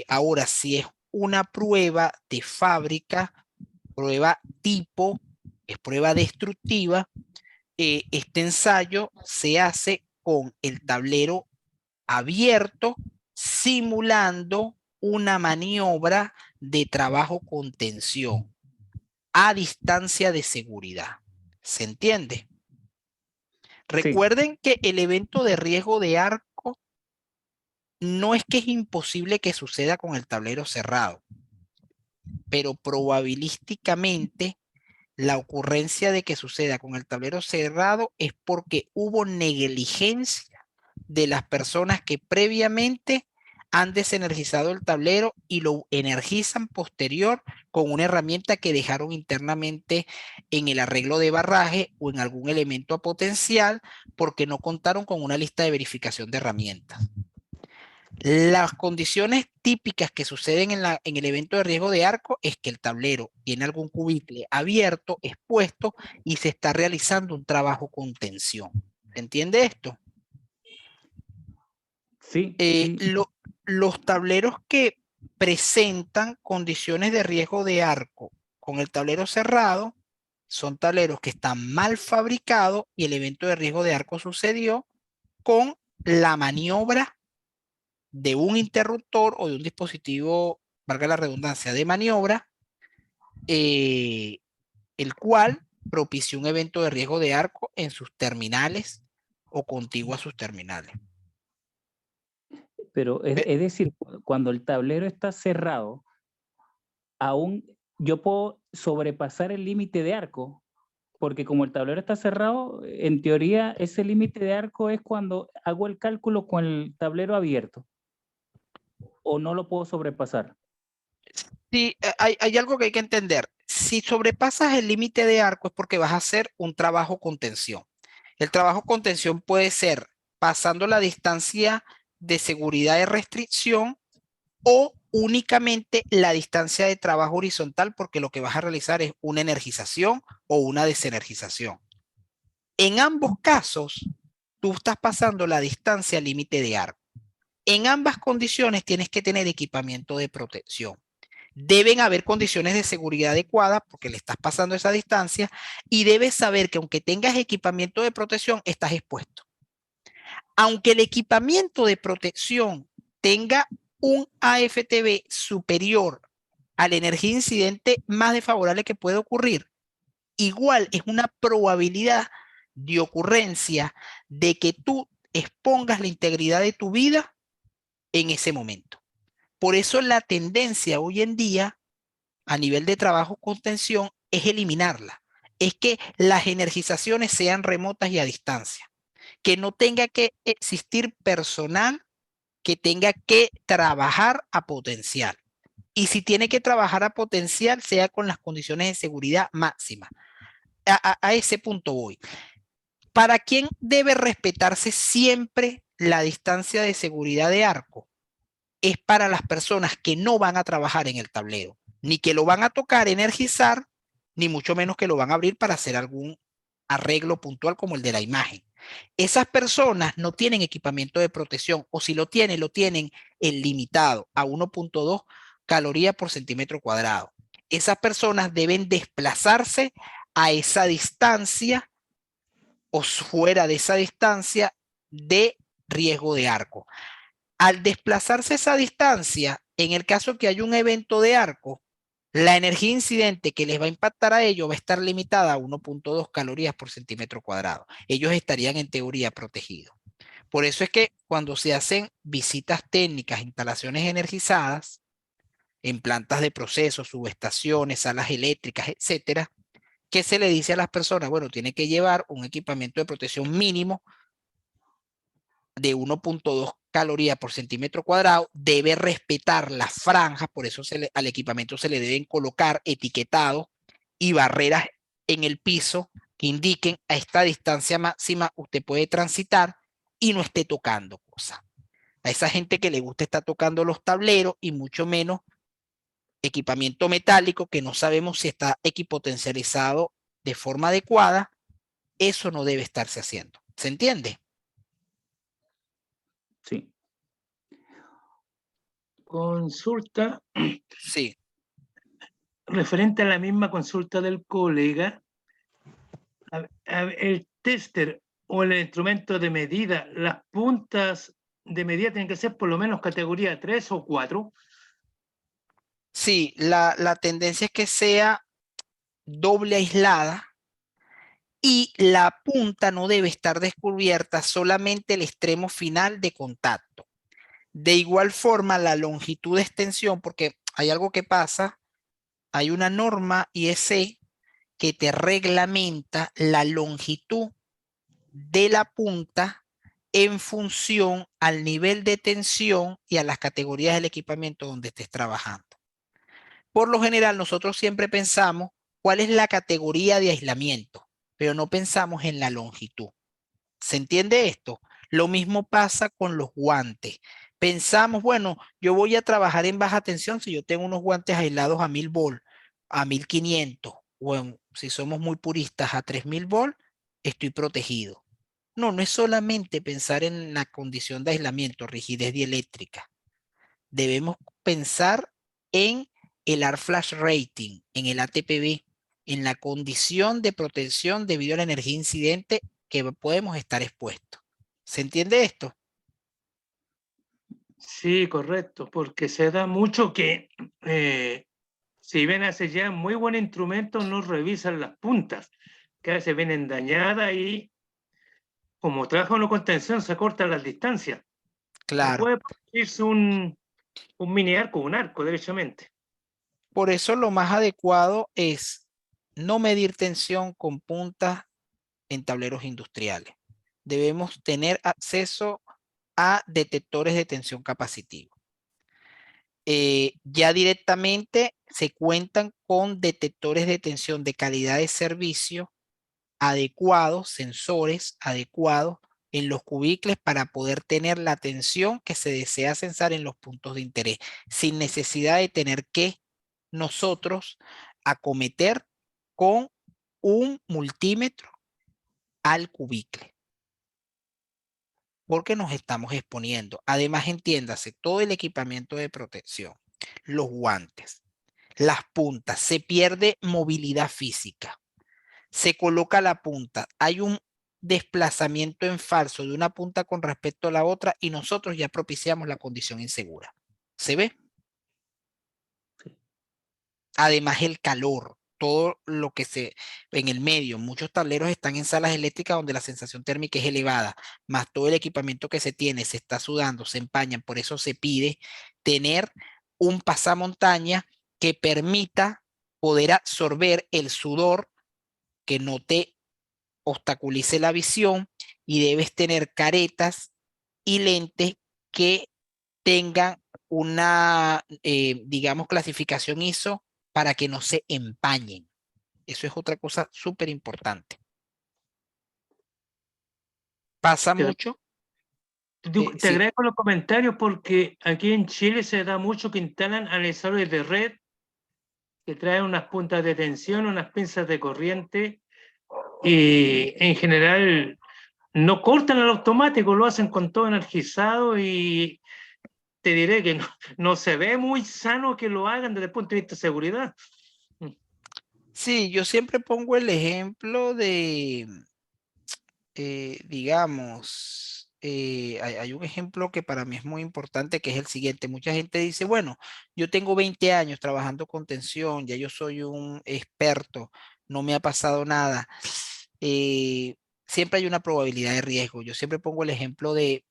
[SPEAKER 3] Ahora, si es una prueba de fábrica, prueba tipo, es prueba destructiva, este ensayo se hace con el tablero abierto, simulando una maniobra de trabajo con tensión a distancia de seguridad. ¿Se entiende? Recuerden que el evento de riesgo de arco no es que es imposible que suceda con el tablero cerrado, pero probabilísticamente la ocurrencia de que suceda con el tablero cerrado es porque hubo negligencia de las personas que previamente han desenergizado el tablero y lo energizan posterior con una herramienta que dejaron internamente en el arreglo de barraje o en algún elemento potencial porque no contaron con una lista de verificación de herramientas. Las condiciones típicas que suceden en el evento de riesgo de arco es que el tablero tiene algún cubicle abierto, expuesto, y se está realizando un trabajo con tensión. ¿Se entiende esto?
[SPEAKER 4] Sí, sí.
[SPEAKER 3] Los tableros que presentan condiciones de riesgo de arco con el tablero cerrado son tableros que están mal fabricados y el evento de riesgo de arco sucedió con la maniobra de un interruptor o de un dispositivo, valga la redundancia, de maniobra, el cual propició un evento de riesgo de arco en sus terminales o contiguo a sus terminales.
[SPEAKER 4] Pero es decir, cuando el tablero está cerrado, aún yo puedo sobrepasar el límite de arco, porque como el tablero está cerrado, en teoría ese límite de arco es cuando hago el cálculo con el tablero abierto, o no lo puedo sobrepasar.
[SPEAKER 3] Sí, hay algo que hay que entender. Si sobrepasas el límite de arco es porque vas a hacer un trabajo con tensión. El trabajo con tensión puede ser pasando la distancia de seguridad de restricción o únicamente la distancia de trabajo horizontal porque lo que vas a realizar es una energización o una desenergización. En ambos casos, tú estás pasando la distancia límite de arco. En ambas condiciones tienes que tener equipamiento de protección. Deben haber condiciones de seguridad adecuadas porque le estás pasando esa distancia y debes saber que aunque tengas equipamiento de protección, estás expuesto. Aunque el equipamiento de protección tenga un AFTB superior a la energía incidente más desfavorable que puede ocurrir, igual es una probabilidad de ocurrencia de que tú expongas la integridad de tu vida en ese momento. Por eso la tendencia hoy en día a nivel de trabajo con tensión es eliminarla. Es que las energizaciones sean remotas y a distancia. Que no tenga que existir personal que tenga que trabajar a potencial. Y si tiene que trabajar a potencial, sea con las condiciones de seguridad máximas. A ese punto voy. ¿Para quién debe respetarse siempre la distancia de seguridad de arco? Es para las personas que no van a trabajar en el tablero, ni que lo van a tocar, energizar, ni mucho menos que lo van a abrir para hacer algún arreglo puntual como el de la imagen. Esas personas no tienen equipamiento de protección o si lo tienen en limitado a 1.2 calorías por centímetro cuadrado. Esas personas deben desplazarse a esa distancia o fuera de esa distancia de riesgo de arco. Al desplazarse esa distancia, en el caso que haya un evento de arco, la energía incidente que les va a impactar a ellos va a estar limitada a 1.2 calorías por centímetro cuadrado. Ellos estarían en teoría protegidos. Por eso es que cuando se hacen visitas técnicas, instalaciones energizadas, en plantas de proceso, subestaciones, salas eléctricas, etcétera, ¿qué se le dice a las personas? Bueno, tiene que llevar un equipamiento de protección mínimo de 1.2 calorías por centímetro cuadrado, debe respetar las franjas, por eso al equipamiento se le deben colocar etiquetados y barreras en el piso que indiquen a esta distancia máxima usted puede transitar y no esté tocando cosas. A esa gente que le gusta estar tocando los tableros y mucho menos equipamiento metálico que no sabemos si está equipotencializado de forma adecuada, eso no debe estarse haciendo. ¿Se entiende?
[SPEAKER 4] Sí.
[SPEAKER 1] Consulta
[SPEAKER 3] Sí.
[SPEAKER 1] referente a la misma consulta del colega. El tester o el instrumento de medida, las puntas de medida tienen que ser por lo menos categoría 3 o 4.
[SPEAKER 3] Sí, la tendencia es que sea doble aislada y la punta no debe estar descubierta, solamente el extremo final de contacto. De igual forma, la longitud de extensión, porque hay algo que pasa, hay una norma IEC que te reglamenta la longitud de la punta en función al nivel de tensión y a las categorías del equipamiento donde estés trabajando. Por lo general, nosotros siempre pensamos cuál es la categoría de aislamiento, pero no pensamos en la longitud. ¿Se entiende esto? Lo mismo pasa con los guantes. Pensamos, bueno, yo voy a trabajar en baja tensión si yo tengo unos guantes aislados a 1000 volt, a 1500, o si somos muy puristas a 3000 volt, estoy protegido. No, no es solamente pensar en la condición de aislamiento, rigidez dieléctrica. Debemos pensar en el AR Flash Rating, en el ATPB, en la condición de protección debido a la energía incidente que podemos estar expuestos. ¿Se entiende esto?
[SPEAKER 1] Sí, correcto, porque se da mucho que si bien hace ya muy buen instrumento, no revisan las puntas, que a veces vienen dañadas y como trabaja uno con tensión, se cortan las distancias. No
[SPEAKER 3] Claro.
[SPEAKER 1] puede producirse un mini arco, un arco, derechamente.
[SPEAKER 3] Por eso lo más adecuado es no medir tensión con puntas en tableros industriales. Debemos tener acceso a detectores de tensión capacitiva. Ya directamente se cuentan con detectores de tensión de calidad de servicio adecuados, sensores adecuados en los cubículos para poder tener la tensión que se desea sensar en los puntos de interés, sin necesidad de tener que nosotros acometer con un multímetro al cubículo, porque nos estamos exponiendo. Además, entiéndase, todo el equipamiento de protección, los guantes, las puntas, se pierde movilidad física. Se coloca la punta, hay un desplazamiento en falso de una punta con respecto a la otra y nosotros ya propiciamos la condición insegura. ¿Se ve?
[SPEAKER 4] Sí.
[SPEAKER 3] Además el calor, todo lo que en el medio, muchos tableros están en salas eléctricas donde la sensación térmica es elevada, más todo el equipamiento que se tiene se está sudando, se empañan, por eso se pide tener un pasamontaña que permita poder absorber el sudor, que no te obstaculice la visión, y debes tener caretas y lentes que tengan una, digamos, clasificación ISO para que no se empañen. Eso es otra cosa súper importante. Pasa mucho.
[SPEAKER 1] Te
[SPEAKER 3] Sí,
[SPEAKER 1] agradezco los comentarios porque aquí en Chile se da mucho que instalan analizadores de red que traen unas puntas de tensión, unas pinzas de corriente y en general no cortan al automático, lo hacen con todo energizado y te diré que no se ve muy sano que lo hagan desde el punto de vista de seguridad.
[SPEAKER 3] sí, yo siempre pongo el ejemplo de, digamos, hay un ejemplo que para mí es muy importante, que es el siguiente. Mucha gente dice, bueno, yo tengo 20 años trabajando con tensión, ya yo soy un experto, no me ha pasado nada. siempre hay una probabilidad de riesgo. Yo siempre pongo el ejemplo de,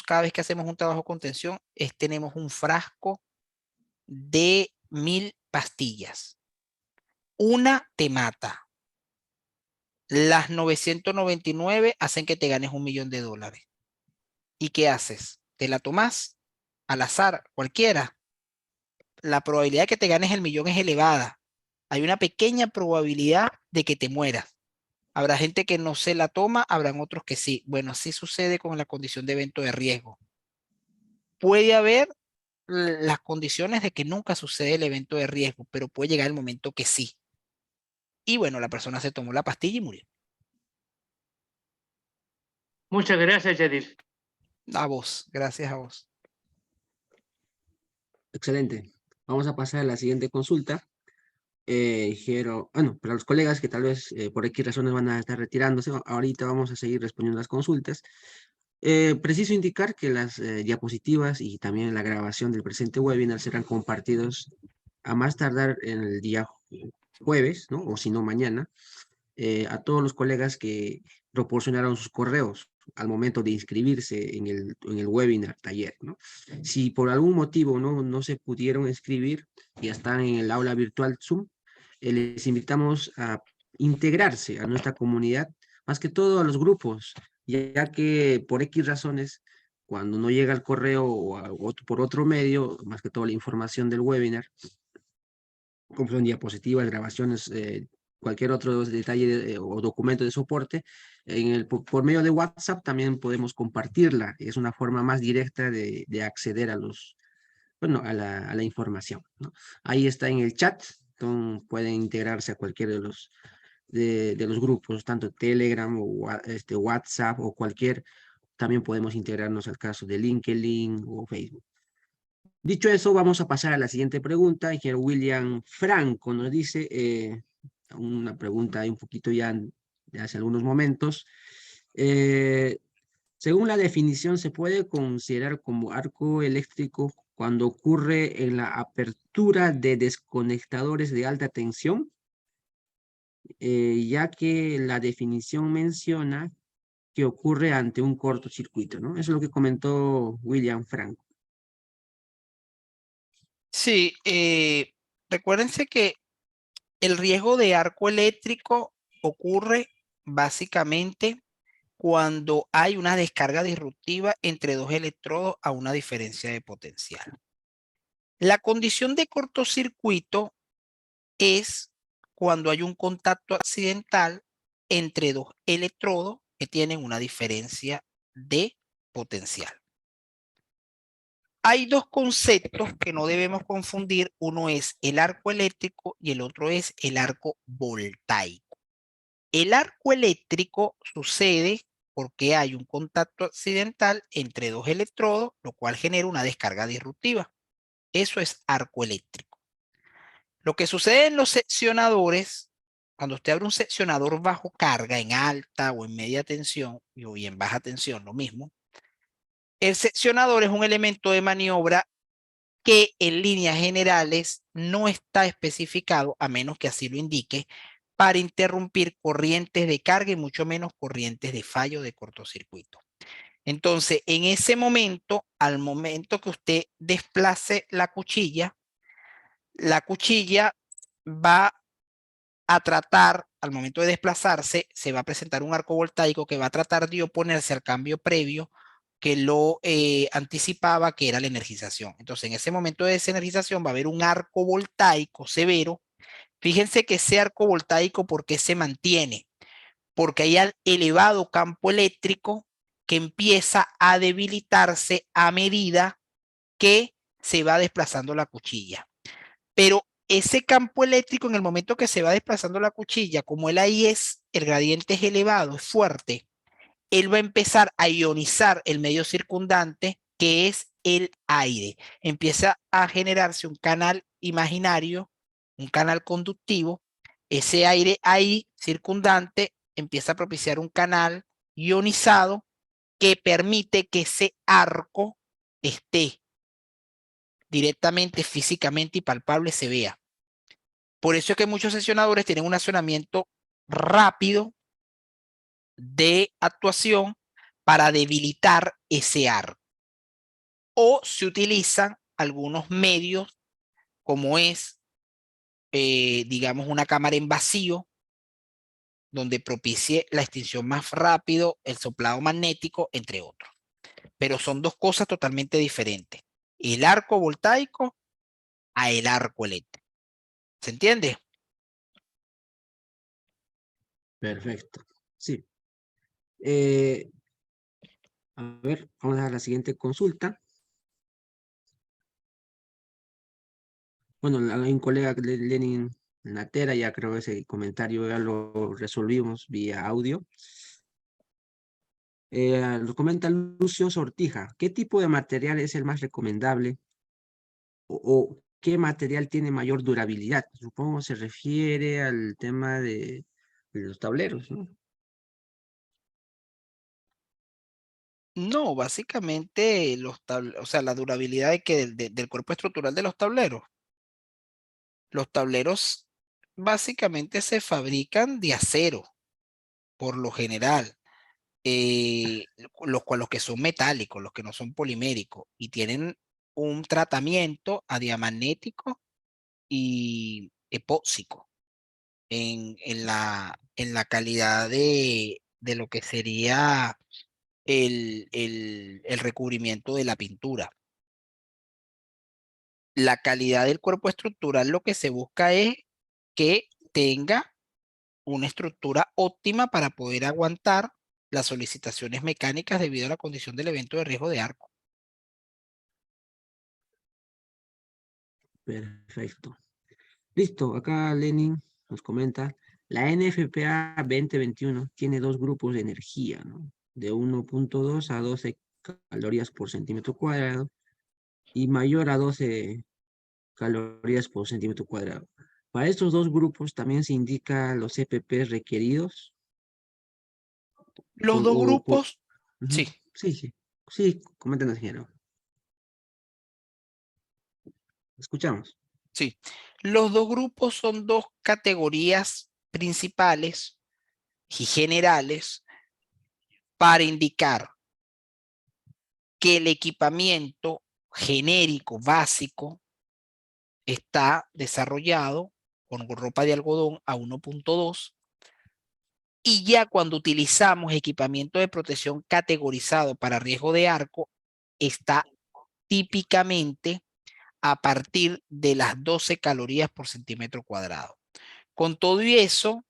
[SPEAKER 3] cada vez que hacemos un trabajo con tensión, tenemos un frasco de 1000 pastillas. Una te mata. Las 999 hacen que te ganes $1 millón. ¿Y qué haces? ¿Te la tomas al azar, cualquiera? La probabilidad de que te ganes el millón es elevada. Hay una pequeña probabilidad de que te mueras. Habrá gente que no se la toma, habrán otros que sí. Bueno, así sucede con la condición de evento de riesgo. Puede haber las condiciones de que nunca sucede el evento de riesgo, pero puede llegar el momento que sí. Y bueno, la persona se tomó la pastilla y murió.
[SPEAKER 1] Muchas gracias, Yadir.
[SPEAKER 3] A vos, gracias a vos.
[SPEAKER 2] Excelente. Vamos a pasar a la siguiente consulta. Bueno, para los colegas que tal vez por X razones van a estar retirándose, ahorita vamos a seguir respondiendo las consultas. Preciso indicar que las diapositivas y también la grabación del presente webinar serán compartidos a más tardar en el día jueves, ¿no? O si no, mañana, a todos los colegas que proporcionaron sus correos al momento de inscribirse en el webinar taller, ¿no? Si por algún motivo no se pudieron inscribir y están en el aula virtual Zoom, les invitamos a integrarse a nuestra comunidad, más que todo a los grupos, ya que por X razones, cuando no llega el correo o por otro medio, más que todo la información del webinar, como son diapositivas, grabaciones, cualquier otro detalle o documento de soporte, por medio de WhatsApp también podemos compartirla. Es una forma más directa de acceder a a la información, ¿no? Ahí está en el chat, pueden integrarse a cualquiera de los grupos, tanto Telegram o WhatsApp o cualquier. También podemos integrarnos al caso de LinkedIn o Facebook. Dicho eso, vamos a pasar a la siguiente pregunta. Ingeniero William Franco nos dice una pregunta un poquito ya de hace algunos momentos. Según la definición, ¿se puede considerar como arco eléctrico cuando ocurre en la apertura de desconectadores de alta tensión? Ya que la definición menciona que ocurre ante un cortocircuito, ¿no? Eso es lo que comentó William Franco.
[SPEAKER 3] Sí, recuérdense que el riesgo de arco eléctrico ocurre básicamente cuando hay una descarga disruptiva entre dos electrodos a una diferencia de potencial. La condición de cortocircuito es cuando hay un contacto accidental entre dos electrodos que tienen una diferencia de potencial. Hay dos conceptos que no debemos confundir. Uno es el arco eléctrico y el otro es el arco voltaico. El arco eléctrico sucede porque hay un contacto accidental entre dos electrodos, lo cual genera una descarga disruptiva. Eso es arco eléctrico. Lo que sucede en los seccionadores, cuando usted abre un seccionador bajo carga, en alta o en media tensión, y en baja tensión, lo mismo, el seccionador es un elemento de maniobra que en líneas generales no está especificado, a menos que así lo indique, para interrumpir corrientes de carga y mucho menos corrientes de fallo de cortocircuito. Entonces, en ese momento, al momento que usted desplace la cuchilla va a tratar, al momento de desplazarse, se va a presentar un arco voltaico que va a tratar de oponerse al cambio previo que lo anticipaba, que era la energización. Entonces, en ese momento de desenergización va a haber un arco voltaico severo. Fíjense que ese arco voltaico, ¿por qué se mantiene? Porque hay elevado campo eléctrico que empieza a debilitarse a medida que se va desplazando la cuchilla. Pero ese campo eléctrico, en el momento que se va desplazando la cuchilla, como el gradiente es elevado, es fuerte, él va a empezar a ionizar el medio circundante, que es el aire. Empieza a generarse un canal imaginario, un canal conductivo. Ese aire ahí circundante empieza a propiciar un canal ionizado que permite que ese arco esté directamente, físicamente y palpable, se vea. Por eso es que muchos sesionadores tienen un accionamiento rápido de actuación para debilitar ese arco. O se utilizan algunos medios como es, digamos, una cámara en vacío, donde propicie la extinción más rápido, el soplado magnético, entre otros. Pero son dos cosas totalmente diferentes. El arco voltaico a el arco eléctrico. ¿Se entiende?
[SPEAKER 2] Perfecto. Sí. A ver, vamos a la siguiente consulta. Bueno, hay un colega, Lenin Natera, ya creo ese comentario ya lo resolvimos vía audio. Lo comenta Lucio Sortija. ¿Qué tipo de material es el más recomendable? O qué material tiene mayor durabilidad? Supongo se refiere al tema de los tableros, ¿no?
[SPEAKER 3] No, básicamente o sea, la durabilidad del cuerpo estructural de los tableros. Los tableros básicamente se fabrican de acero, por lo general. Los que son metálicos, los que no son poliméricos, y tienen un tratamiento a diamagnético y epóxico en la calidad de lo que sería el recubrimiento de la pintura. La calidad del cuerpo estructural, lo que se busca es que tenga una estructura óptima para poder aguantar las solicitaciones mecánicas debido a la condición del evento de riesgo de arco.
[SPEAKER 2] Perfecto. Listo, acá Lenin nos comenta, la NFPA 2021 tiene dos grupos de energía, ¿no? De 1.2 a 12 calorías por centímetro cuadrado y mayor a 12 calorías por centímetro cuadrado. Para estos dos grupos también se indica los CPP requeridos.
[SPEAKER 3] Los dos grupos,
[SPEAKER 2] Ujú.
[SPEAKER 3] sí,
[SPEAKER 2] Sí, sí. Sí, coméntanos, ingeniero. Escuchamos.
[SPEAKER 3] sí. Los dos grupos son dos categorías principales y generales para indicar que el equipamiento genérico básico está desarrollado con ropa de algodón a 1.2 y ya cuando utilizamos equipamiento de protección categorizado para riesgo de arco, está típicamente a partir de las 12 calorías por centímetro cuadrado. Con todo y eso,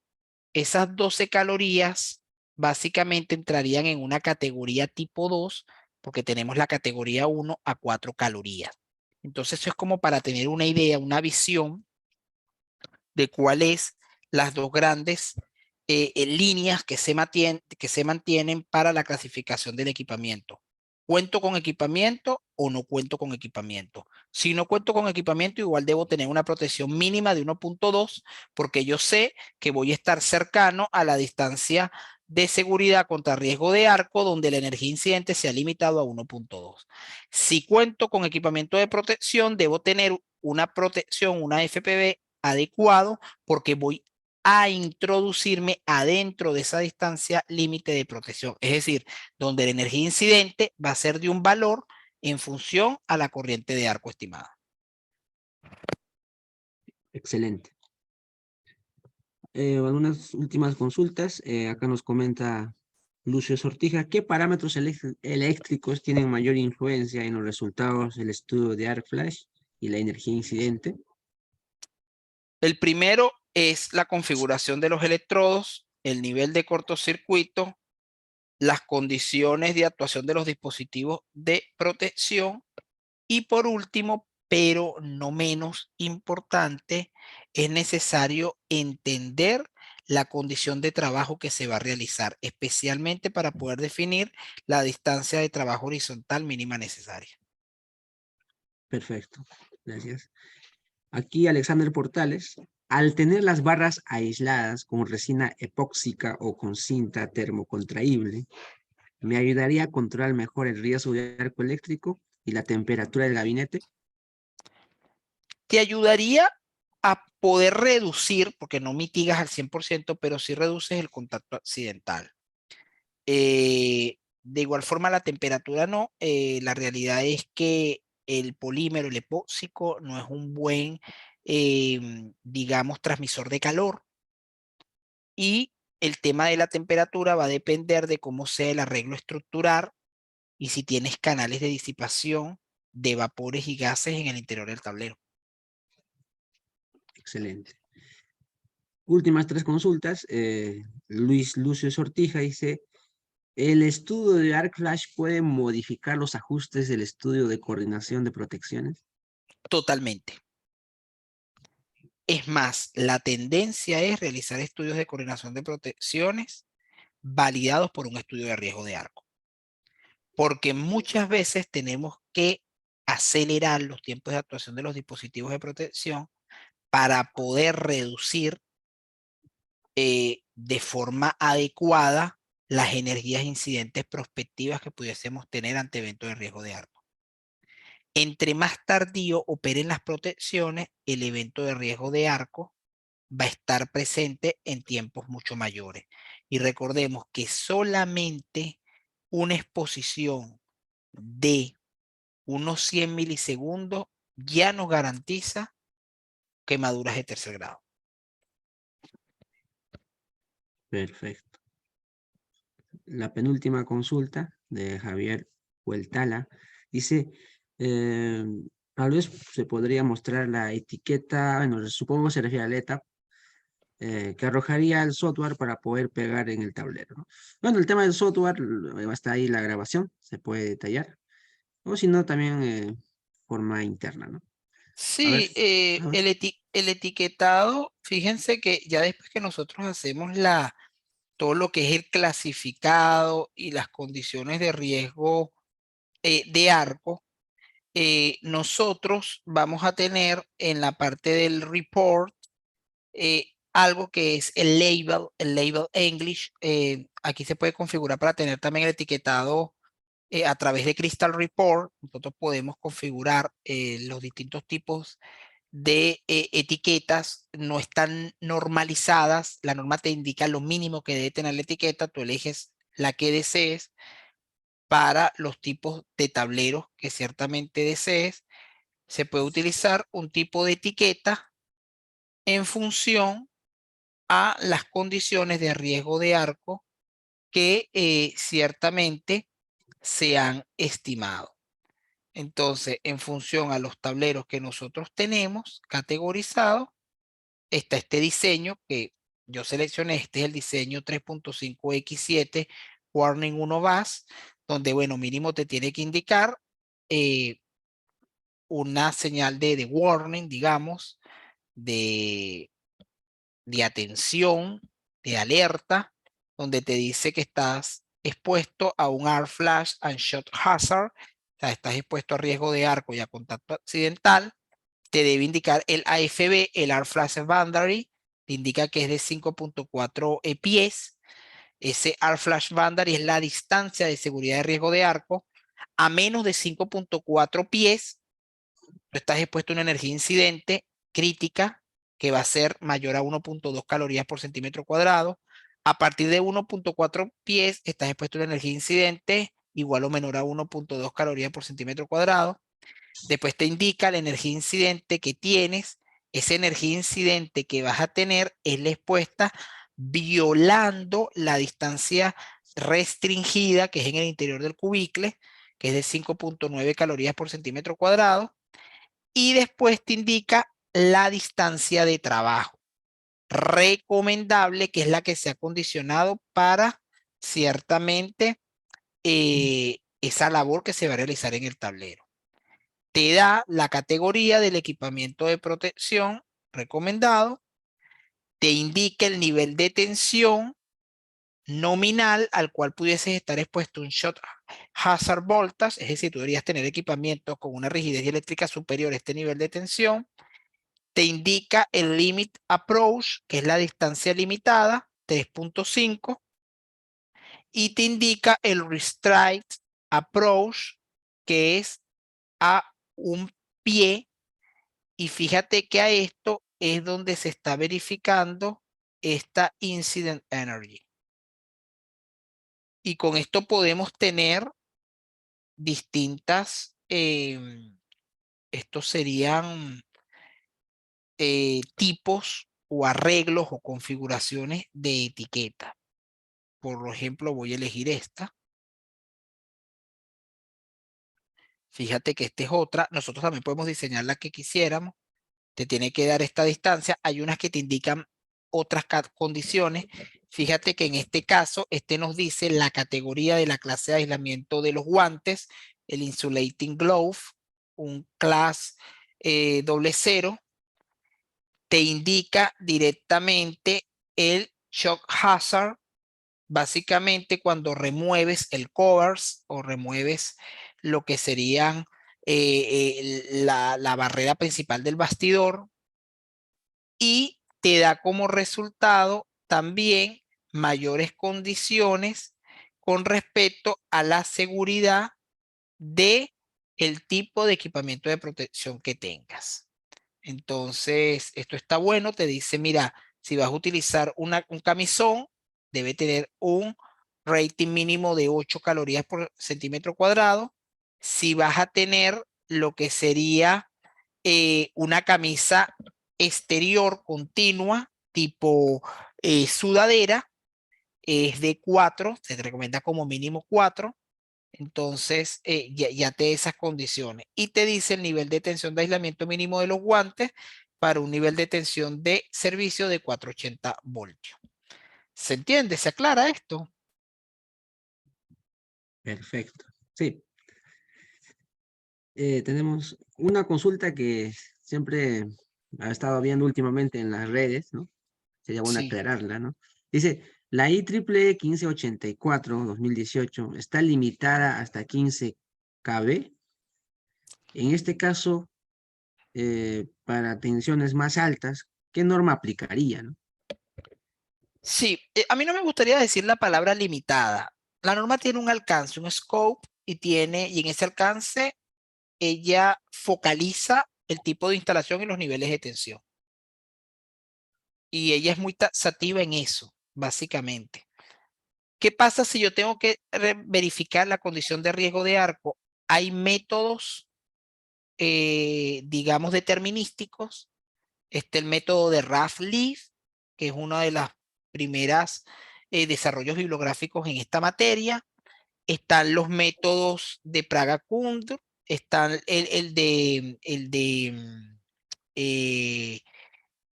[SPEAKER 3] esas 12 calorías básicamente entrarían en una categoría tipo 2 porque tenemos la categoría 1 a 4 calorías. Entonces eso es como para tener una idea, una visión de cuáles las dos grandes líneas que se mantienen para la clasificación del equipamiento. ¿Cuento con equipamiento o no cuento con equipamiento? Si no cuento con equipamiento, igual debo tener una protección mínima de 1.2 porque yo sé que voy a estar cercano a la distancia de seguridad contra riesgo de arco donde la energía incidente se ha limitado a 1.2. Si cuento con equipamiento de protección, debo tener una protección, una FPV adecuado porque voy a introducirme adentro de esa distancia límite de protección. Es decir, donde la energía incidente va a ser de un valor en función a la corriente de arco estimada.
[SPEAKER 2] Excelente. Algunas últimas consultas. Acá nos comenta Lucio Sortija, ¿qué parámetros eléctricos tienen mayor influencia en los resultados del estudio de arc flash y la energía incidente?
[SPEAKER 3] El primero es la configuración de los electrodos, el nivel de cortocircuito, las condiciones de actuación de los dispositivos de protección y por último, pero no menos importante, es necesario entender la condición de trabajo que se va a realizar, especialmente para poder definir la distancia de trabajo horizontal mínima necesaria.
[SPEAKER 2] Perfecto, gracias. Aquí Alexander Portales, al tener las barras aisladas con resina epóxica o con cinta termocontraíble, ¿me ayudaría a controlar mejor el riesgo de arco eléctrico y la temperatura del gabinete?
[SPEAKER 3] Te ayudaría a poder reducir, porque no mitigas al 100%, pero sí reduces el contacto accidental. De igual forma, la temperatura no. La realidad es que el polímero, el epóxico, no es un buen, digamos, transmisor de calor. Y el tema de la temperatura va a depender de cómo sea el arreglo estructural y si tienes canales de disipación de vapores y gases en el interior del tablero.
[SPEAKER 2] Excelente. Últimas 3 consultas. Luis Lucio Sortija dice, ¿el estudio de Arc Flash puede modificar los ajustes del estudio de coordinación de protecciones?
[SPEAKER 3] Totalmente. Es más, la tendencia es realizar estudios de coordinación de protecciones validados por un estudio de riesgo de arco. Porque muchas veces tenemos que acelerar los tiempos de actuación de los dispositivos de protección para poder reducir de forma adecuada las energías incidentes prospectivas que pudiésemos tener ante eventos de riesgo de arco. Entre más tardío operen las protecciones, el evento de riesgo de arco va a estar presente en tiempos mucho mayores. Y recordemos que solamente una exposición de unos 100 milisegundos ya nos garantiza quemaduras de tercer grado.
[SPEAKER 2] Perfecto. La penúltima consulta de Javier Hueltala dice, tal vez se podría mostrar la etiqueta, bueno, supongo que se refiere al ETAP, que arrojaría el software para poder pegar en el tablero, ¿no? Bueno, el tema del software, está ahí la grabación, se puede detallar, o si no, también forma interna, ¿no? A ver,
[SPEAKER 3] Sí,
[SPEAKER 2] a ver.
[SPEAKER 3] el etiquetado, fíjense que ya después que nosotros hacemos todo lo que es el clasificado y las condiciones de riesgo de arco, nosotros vamos a tener en la parte del report algo que es el label English. Aquí se puede configurar para tener también el etiquetado a través de Crystal Report. Nosotros podemos configurar los distintos tipos de etiquetas. No están normalizadas. La norma te indica lo mínimo que debe tener la etiqueta. Tú eliges la que desees para los tipos de tableros que ciertamente desees. Se puede utilizar un tipo de etiqueta en función a las condiciones de riesgo de arco que ciertamente se han estimado. Entonces, en función a los tableros que nosotros tenemos categorizados, está este diseño que yo seleccioné. Este es el diseño 3.5x7 Warning 1 BAS, donde, bueno, mínimo te tiene que indicar una señal de warning, digamos, de atención, de alerta, donde te dice que estás expuesto a un arc flash and shot hazard, o sea, estás expuesto a riesgo de arco y a contacto accidental. Te debe indicar el AFB, el arc flash boundary, te indica que es de 5.4 pies. Ese arc flash boundary es la distancia de seguridad de riesgo de arco. A menos de 5.4 pies, tú estás expuesto a una energía incidente crítica que va a ser mayor a 1.2 calorías por centímetro cuadrado. A partir de 1.4 pies, estás expuesto a una energía incidente igual o menor a 1.2 calorías por centímetro cuadrado. Después te indica la energía incidente que tienes. Esa energía incidente que vas a tener es la expuesta violando la distancia restringida que es en el interior del cubicle, que es de 5.9 calorías por centímetro cuadrado. Y después te indica la distancia de trabajo recomendable, que es la que se ha condicionado para ciertamente esa labor que se va a realizar en el tablero. Te da la categoría del equipamiento de protección recomendado, te indica el nivel de tensión nominal al cual pudieses estar expuesto un shot hazard voltage, es decir, tú deberías tener equipamiento con una rigidez eléctrica superior a este nivel de tensión. Te indica el limit approach, que es la distancia limitada, 3.5, y te indica el restraint approach, que es a un pie, y fíjate que a esto es donde se está verificando esta incident energy. Y con esto podemos tener distintas, estos serían tipos o arreglos o configuraciones de etiqueta. Por ejemplo, voy a elegir esta. Fíjate que esta es otra. Nosotros también podemos diseñar la que quisiéramos. Te tiene que dar esta distancia. Hay unas que te indican otras condiciones. Fíjate que en este caso, este nos dice la categoría de la clase de aislamiento de los guantes, el insulating glove, un class 00. Te indica directamente el shock hazard. Básicamente cuando remueves el covers o remueves lo que serían la barrera principal del bastidor, y te da como resultado también mayores condiciones con respecto a la seguridad de el tipo de equipamiento de protección que tengas. Entonces, esto está bueno, te dice, mira, si vas a utilizar un camisón, debe tener un rating mínimo de 8 calorías por centímetro cuadrado. Si vas a tener lo que sería una camisa exterior continua, tipo sudadera, es de 4, se te recomienda como mínimo 4. Entonces, ya te da esas condiciones. Y te dice el nivel de tensión de aislamiento mínimo de los guantes para un nivel de tensión de servicio de 480 voltios. ¿Se entiende? ¿Se aclara esto?
[SPEAKER 2] Perfecto. Sí. Tenemos una consulta que siempre ha estado viendo últimamente en las redes, ¿no? Sería bueno
[SPEAKER 3] Sí.
[SPEAKER 2] aclararla, ¿no? Dice, la IEEE 1584-2018 está limitada hasta 15 kV. En este caso, para tensiones más altas, ¿qué norma aplicaría, no?
[SPEAKER 3] Sí, a mí no me gustaría decir la palabra limitada. La norma tiene un alcance, un scope, y en ese alcance ella focaliza el tipo de instalación y los niveles de tensión. Y ella es muy taxativa en eso, básicamente. ¿Qué pasa si yo tengo que verificar la condición de riesgo de arco? Hay métodos, digamos, determinísticos. El método de Raff-Leaf, que es uno de las primeras desarrollos bibliográficos en esta materia. Están los métodos de Praga-Kundr, están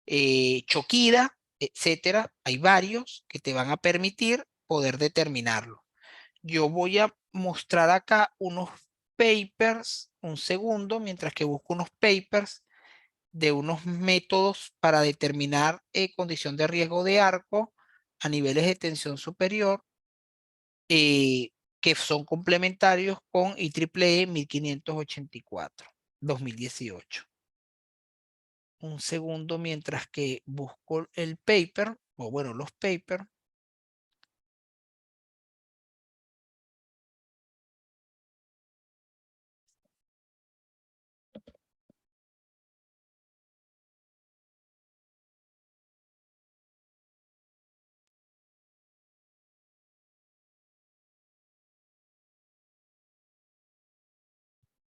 [SPEAKER 3] eh, Chokida, etcétera. Hay varios que te van a permitir poder determinarlo. Yo voy a mostrar acá unos papers, un segundo, mientras que busco unos papers de unos métodos para determinar condición de riesgo de arco a niveles de tensión superior, que son complementarios con IEEE 1584, 2018. Un segundo mientras que busco el paper, o bueno, los papers.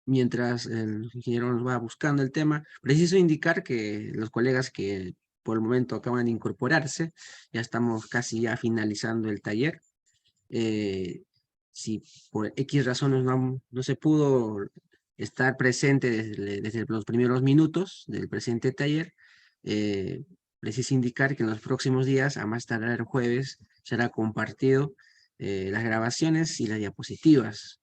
[SPEAKER 2] Mientras el ingeniero nos va buscando el tema, preciso indicar que los colegas que por el momento acaban de incorporarse, ya estamos casi ya finalizando el taller. Si por X razones no se pudo estar presente desde los primeros minutos del presente taller, preciso indicar que en los próximos días, a más tardar el jueves, será compartido las grabaciones y las diapositivas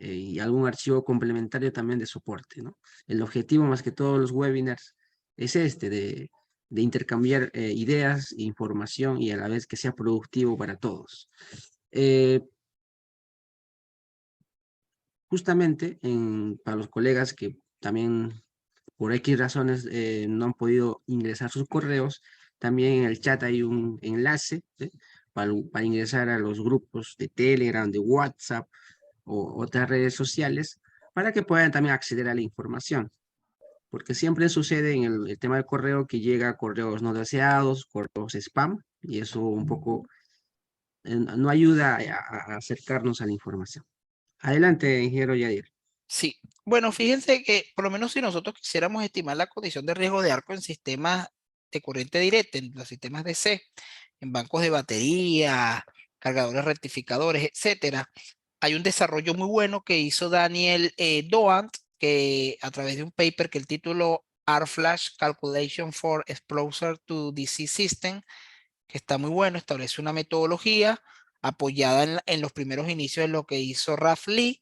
[SPEAKER 2] y algún archivo complementario también de soporte, ¿no? El objetivo más que todos los webinars es de intercambiar ideas, información y a la vez que sea productivo para todos. Justamente para los colegas que también por X razones no han podido ingresar sus correos, también en el chat hay un enlace para ingresar a los grupos de Telegram, de WhatsApp o otras redes sociales para que puedan también acceder a la información. Porque siempre sucede en el tema del correo que llega a correos no deseados, correos spam, y eso un poco no ayuda a acercarnos a la información. Adelante, ingeniero Yadir.
[SPEAKER 3] Sí, bueno, fíjense que por lo menos si nosotros quisiéramos estimar la condición de riesgo de arco en sistemas de corriente directa, en los sistemas DC, en bancos de batería, cargadores rectificadores, etcétera, hay un desarrollo muy bueno que hizo Daniel Doant, que a través de un paper que el título R-Flash Calculation for Exposure to DC System, que está muy bueno, establece una metodología apoyada en los primeros inicios de lo que hizo Ralph Lee.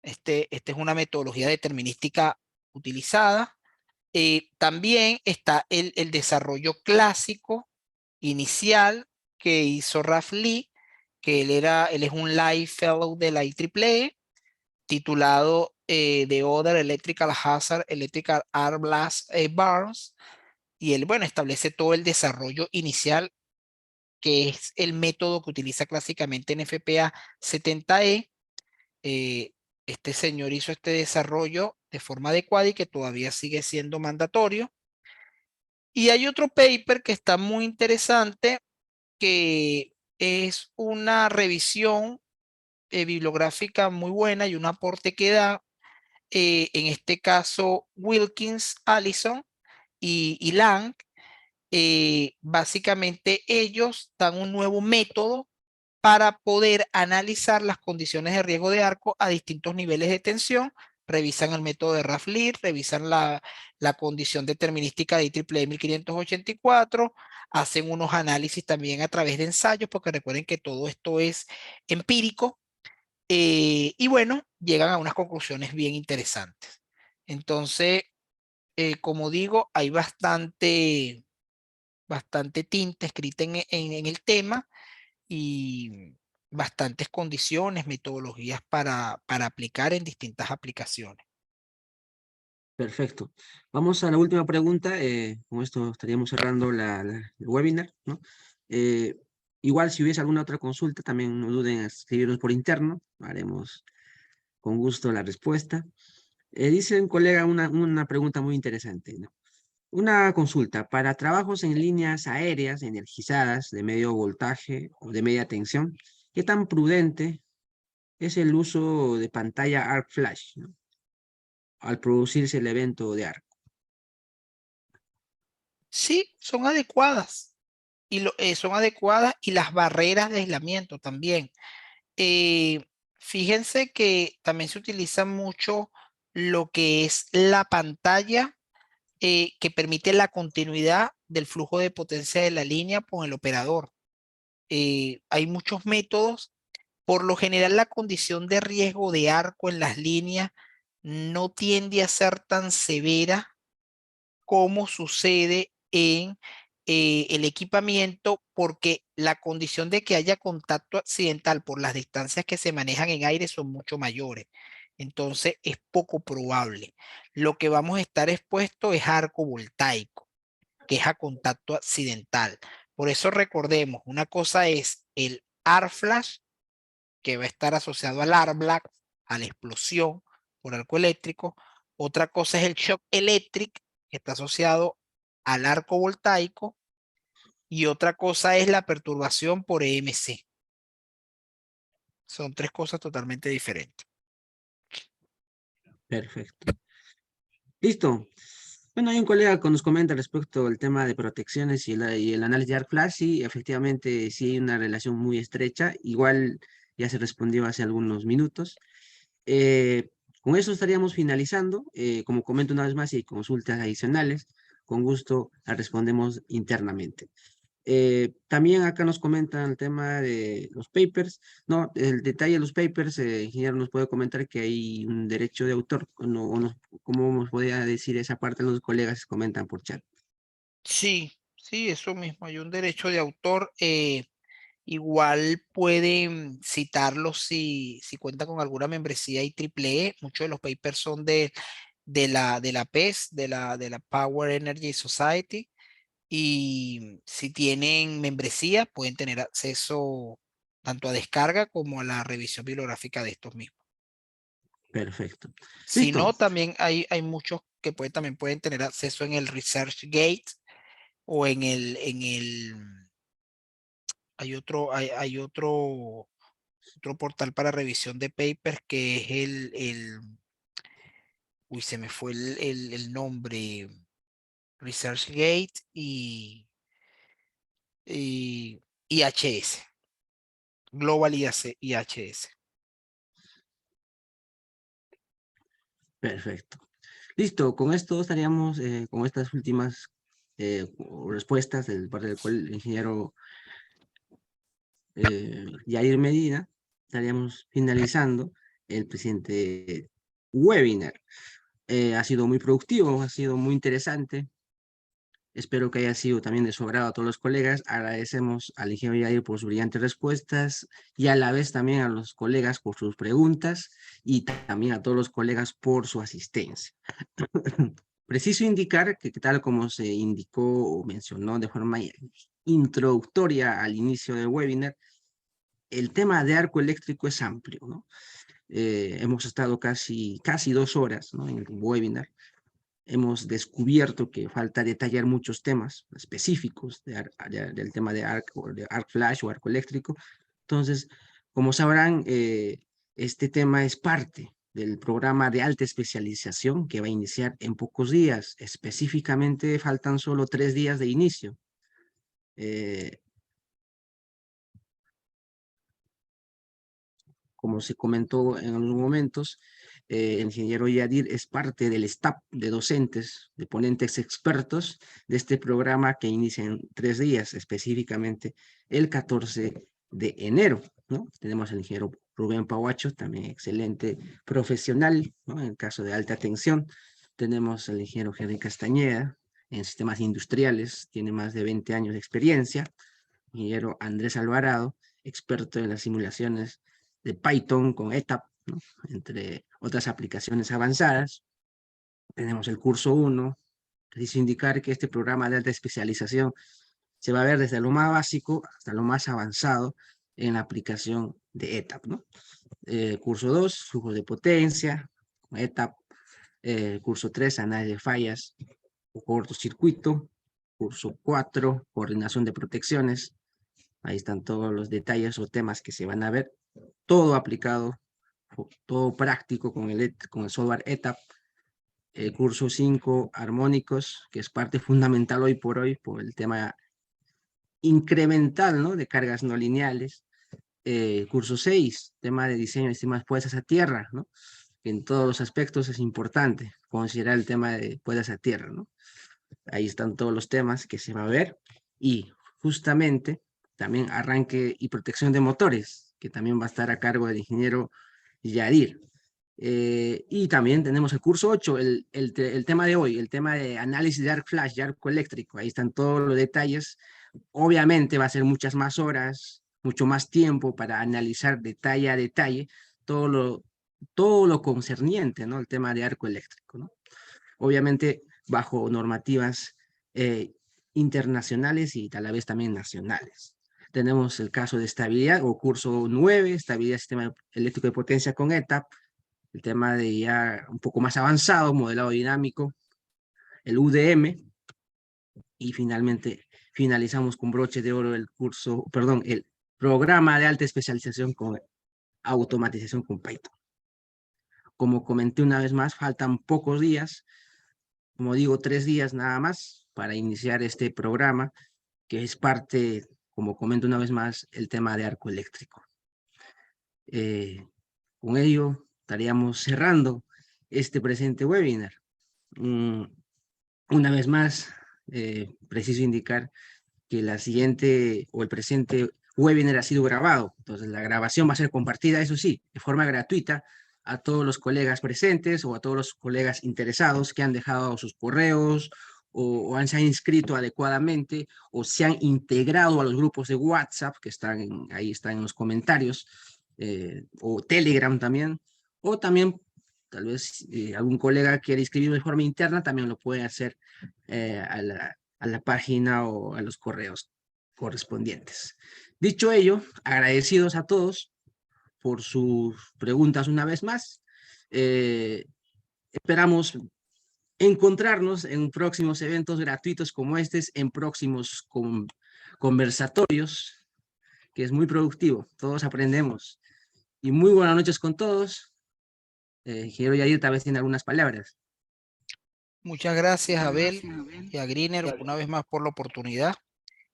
[SPEAKER 3] Este es una metodología determinística utilizada. También está el desarrollo clásico inicial que hizo Ralph Lee, que él es un Life Fellow de la IEEE, titulado The Other Electrical Hazard Electrical Arc Blast Burns, y él, bueno, establece todo el desarrollo inicial, que es el método que utiliza clásicamente en FPA 70E. Este señor hizo este desarrollo de forma adecuada y que todavía sigue siendo mandatorio. Y hay otro paper que está muy interesante, que es una revisión bibliográfica muy buena y un aporte que da, en este caso, Wilkins, Allison y Lang. Básicamente ellos dan un nuevo método para poder analizar las condiciones de riesgo de arco a distintos niveles de tensión. Revisan el método de Ralph-Lee, revisan la condición determinística de IEEE 1584, hacen unos análisis también a través de ensayos, porque recuerden que todo esto es empírico, y bueno, llegan a unas conclusiones bien interesantes. Entonces, como digo, hay bastante tinta escrita en el tema, y bastantes condiciones, metodologías para aplicar en distintas aplicaciones.
[SPEAKER 2] Perfecto. Vamos a la última pregunta. Con esto estaríamos cerrando el webinar, ¿no? Igual si hubiese alguna otra consulta, también no duden en escribirnos por interno. Haremos con gusto la respuesta. Dice un colega una pregunta muy interesante, ¿no? Una consulta. Para trabajos en líneas aéreas energizadas de medio voltaje o de media tensión, ¿qué tan prudente es el uso de pantalla arc flash, ¿no? Al producirse el evento de arco?
[SPEAKER 3] Sí, son adecuadas. Son adecuadas, y las barreras de aislamiento también. Fíjense que también se utiliza mucho lo que es la pantalla, que permite la continuidad del flujo de potencia de la línea con el operador. Hay muchos métodos. Por lo general, la condición de riesgo de arco en las líneas no tiende a ser tan severa como sucede en el equipamiento, porque la condición de que haya contacto accidental por las distancias que se manejan en aire son mucho mayores. Entonces es poco probable. Lo que vamos a estar expuesto es arco voltaico, que es a contacto accidental. Por eso recordemos, una cosa es el arc flash, que va a estar asociado al arc blast, a la explosión por arco eléctrico. Otra cosa es el shock electric, que está asociado al arco voltaico. Y otra cosa es la perturbación por EMC. Son tres cosas totalmente diferentes.
[SPEAKER 2] Perfecto. Listo. Bueno, hay un colega que nos comenta respecto al tema de protecciones y el análisis de arc flash. Sí, efectivamente, sí hay una relación muy estrecha. Igual ya se respondió hace algunos minutos. Con eso estaríamos finalizando. Como comento una vez más, si hay consultas adicionales, con gusto las respondemos internamente. También acá nos comentan el tema de los papers, no, el detalle de los papers. Ingeniero nos puede comentar que hay un derecho de autor, ¿cómo nos podría decir esa parte? Los colegas comentan por chat.
[SPEAKER 3] Sí, sí, eso mismo. Hay un derecho de autor. Igual pueden citarlos si cuenta con alguna membresía IEEE. Muchos de los papers son de la PES, de la Power Energy Society. Y si tienen membresía, pueden tener acceso tanto a descarga como a la revisión bibliográfica de estos mismos.
[SPEAKER 2] Perfecto.
[SPEAKER 3] Si
[SPEAKER 2] Listo.
[SPEAKER 3] no, también hay muchos que también pueden tener acceso en el ResearchGate, o hay otro portal para revisión de papers que es uy, se me fue el nombre, ResearchGate y IHS, Global IHS.
[SPEAKER 2] Perfecto. Listo, con esto estaríamos, con estas últimas respuestas del parte del cual el ingeniero Yair Medina, estaríamos finalizando el presente webinar. Ha sido muy productivo, ha sido muy interesante. Espero que haya sido también de su agrado a todos los colegas. Agradecemos al ingeniero Yair por sus brillantes respuestas y a la vez también a los colegas por sus preguntas y también a todos los colegas por su asistencia. Preciso indicar que tal como se indicó o mencionó de forma introductoria al inicio del webinar, el tema de arco eléctrico es amplio, ¿no? Hemos estado casi 2 horas, ¿no?, en el webinar. Hemos descubierto que falta detallar muchos temas específicos del tema de arc flash o arco eléctrico. Entonces, como sabrán, este tema es parte del programa de alta especialización que va a iniciar en pocos días. Específicamente, faltan solo 3 días de inicio. Como se comentó en algunos momentos, el ingeniero Yadir es parte del staff de docentes, de ponentes expertos de este programa que inicia en 3 días, específicamente el 14 de enero, ¿no? Tenemos al ingeniero Rubén Pahuacho, también excelente profesional, ¿no?, en el caso de alta tensión. Tenemos al ingeniero Henry Castañeda, en sistemas industriales, tiene más de 20 años de experiencia. Ingeniero Andrés Alvarado, experto en las simulaciones de Python con ETAP, ¿no?, entre otras aplicaciones avanzadas. Tenemos el curso 1, preciso indicar que este programa de alta especialización se va a ver desde lo más básico hasta lo más avanzado en la aplicación de ETAP, ¿no? Curso 2, flujo de potencia, con ETAP. Curso 3, análisis de fallas o cortocircuito. Curso 4, coordinación de protecciones. Ahí están todos los detalles o temas que se van a ver, todo aplicado, todo práctico con el software ETAP. Curso 5, armónicos, que es parte fundamental hoy por el tema incremental, ¿no?, de cargas no lineales. Curso 6, tema de diseño de sistemas puestas a tierra, ¿no?, que en todos los aspectos es importante considerar el tema de puestas a tierra, ¿no? Ahí están todos los temas que se va a ver y justamente también arranque y protección de motores, que también va a estar a cargo del ingeniero Yadir. Y también tenemos el curso 8, el tema de hoy, el tema de análisis de arc flash y arco eléctrico. Ahí están todos los detalles. Obviamente va a ser muchas más horas, mucho más tiempo para analizar detalle a detalle todo lo concerniente, ¿no?, el tema de arco eléctrico, ¿no? Obviamente bajo normativas internacionales y a la vez también nacionales. Tenemos el caso de estabilidad o curso 9, estabilidad del sistema eléctrico de potencia con ETAP, el tema de ya un poco más avanzado, modelado dinámico, el UDM, y finalmente finalizamos con broche de oro el programa de alta especialización con automatización con Python. Como comenté una vez más, faltan pocos días, como digo, 3 días nada más para iniciar este programa, que es parte, como comento una vez más, el tema de arco eléctrico. Con ello estaríamos cerrando este presente webinar. Una vez más, preciso indicar que la siguiente o el presente webinar ha sido grabado, entonces la grabación va a ser compartida, eso sí, de forma gratuita a todos los colegas presentes o a todos los colegas interesados que han dejado sus correos o se han inscrito adecuadamente o se han integrado a los grupos de WhatsApp que ahí están en los comentarios, o Telegram también, o también tal vez algún colega quiere inscribirlo de forma interna, también lo puede hacer a la página o a los correos correspondientes. Dicho ello, agradecidos a todos por sus preguntas una vez más. Esperamos encontrarnos en próximos eventos gratuitos como estos, en próximos conversatorios que es muy productivo. Todos aprendemos. Y muy buenas noches con todos. Quiero Yair, tal vez tiene algunas palabras.
[SPEAKER 3] Muchas gracias, Abel, y a Greener una vez más por la oportunidad.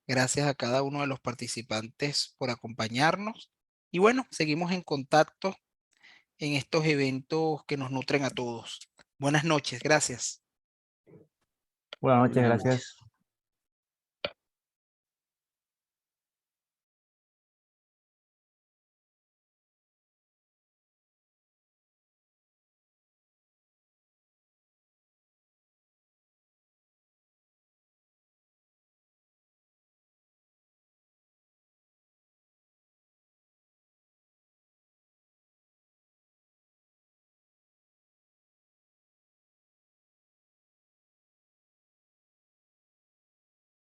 [SPEAKER 3] Gracias a cada uno de los participantes por acompañarnos. Y bueno, seguimos en contacto en estos eventos que nos nutren a todos. Buenas noches, gracias.
[SPEAKER 5] Buenas noches,
[SPEAKER 2] Buenas
[SPEAKER 5] gracias.
[SPEAKER 2] noches.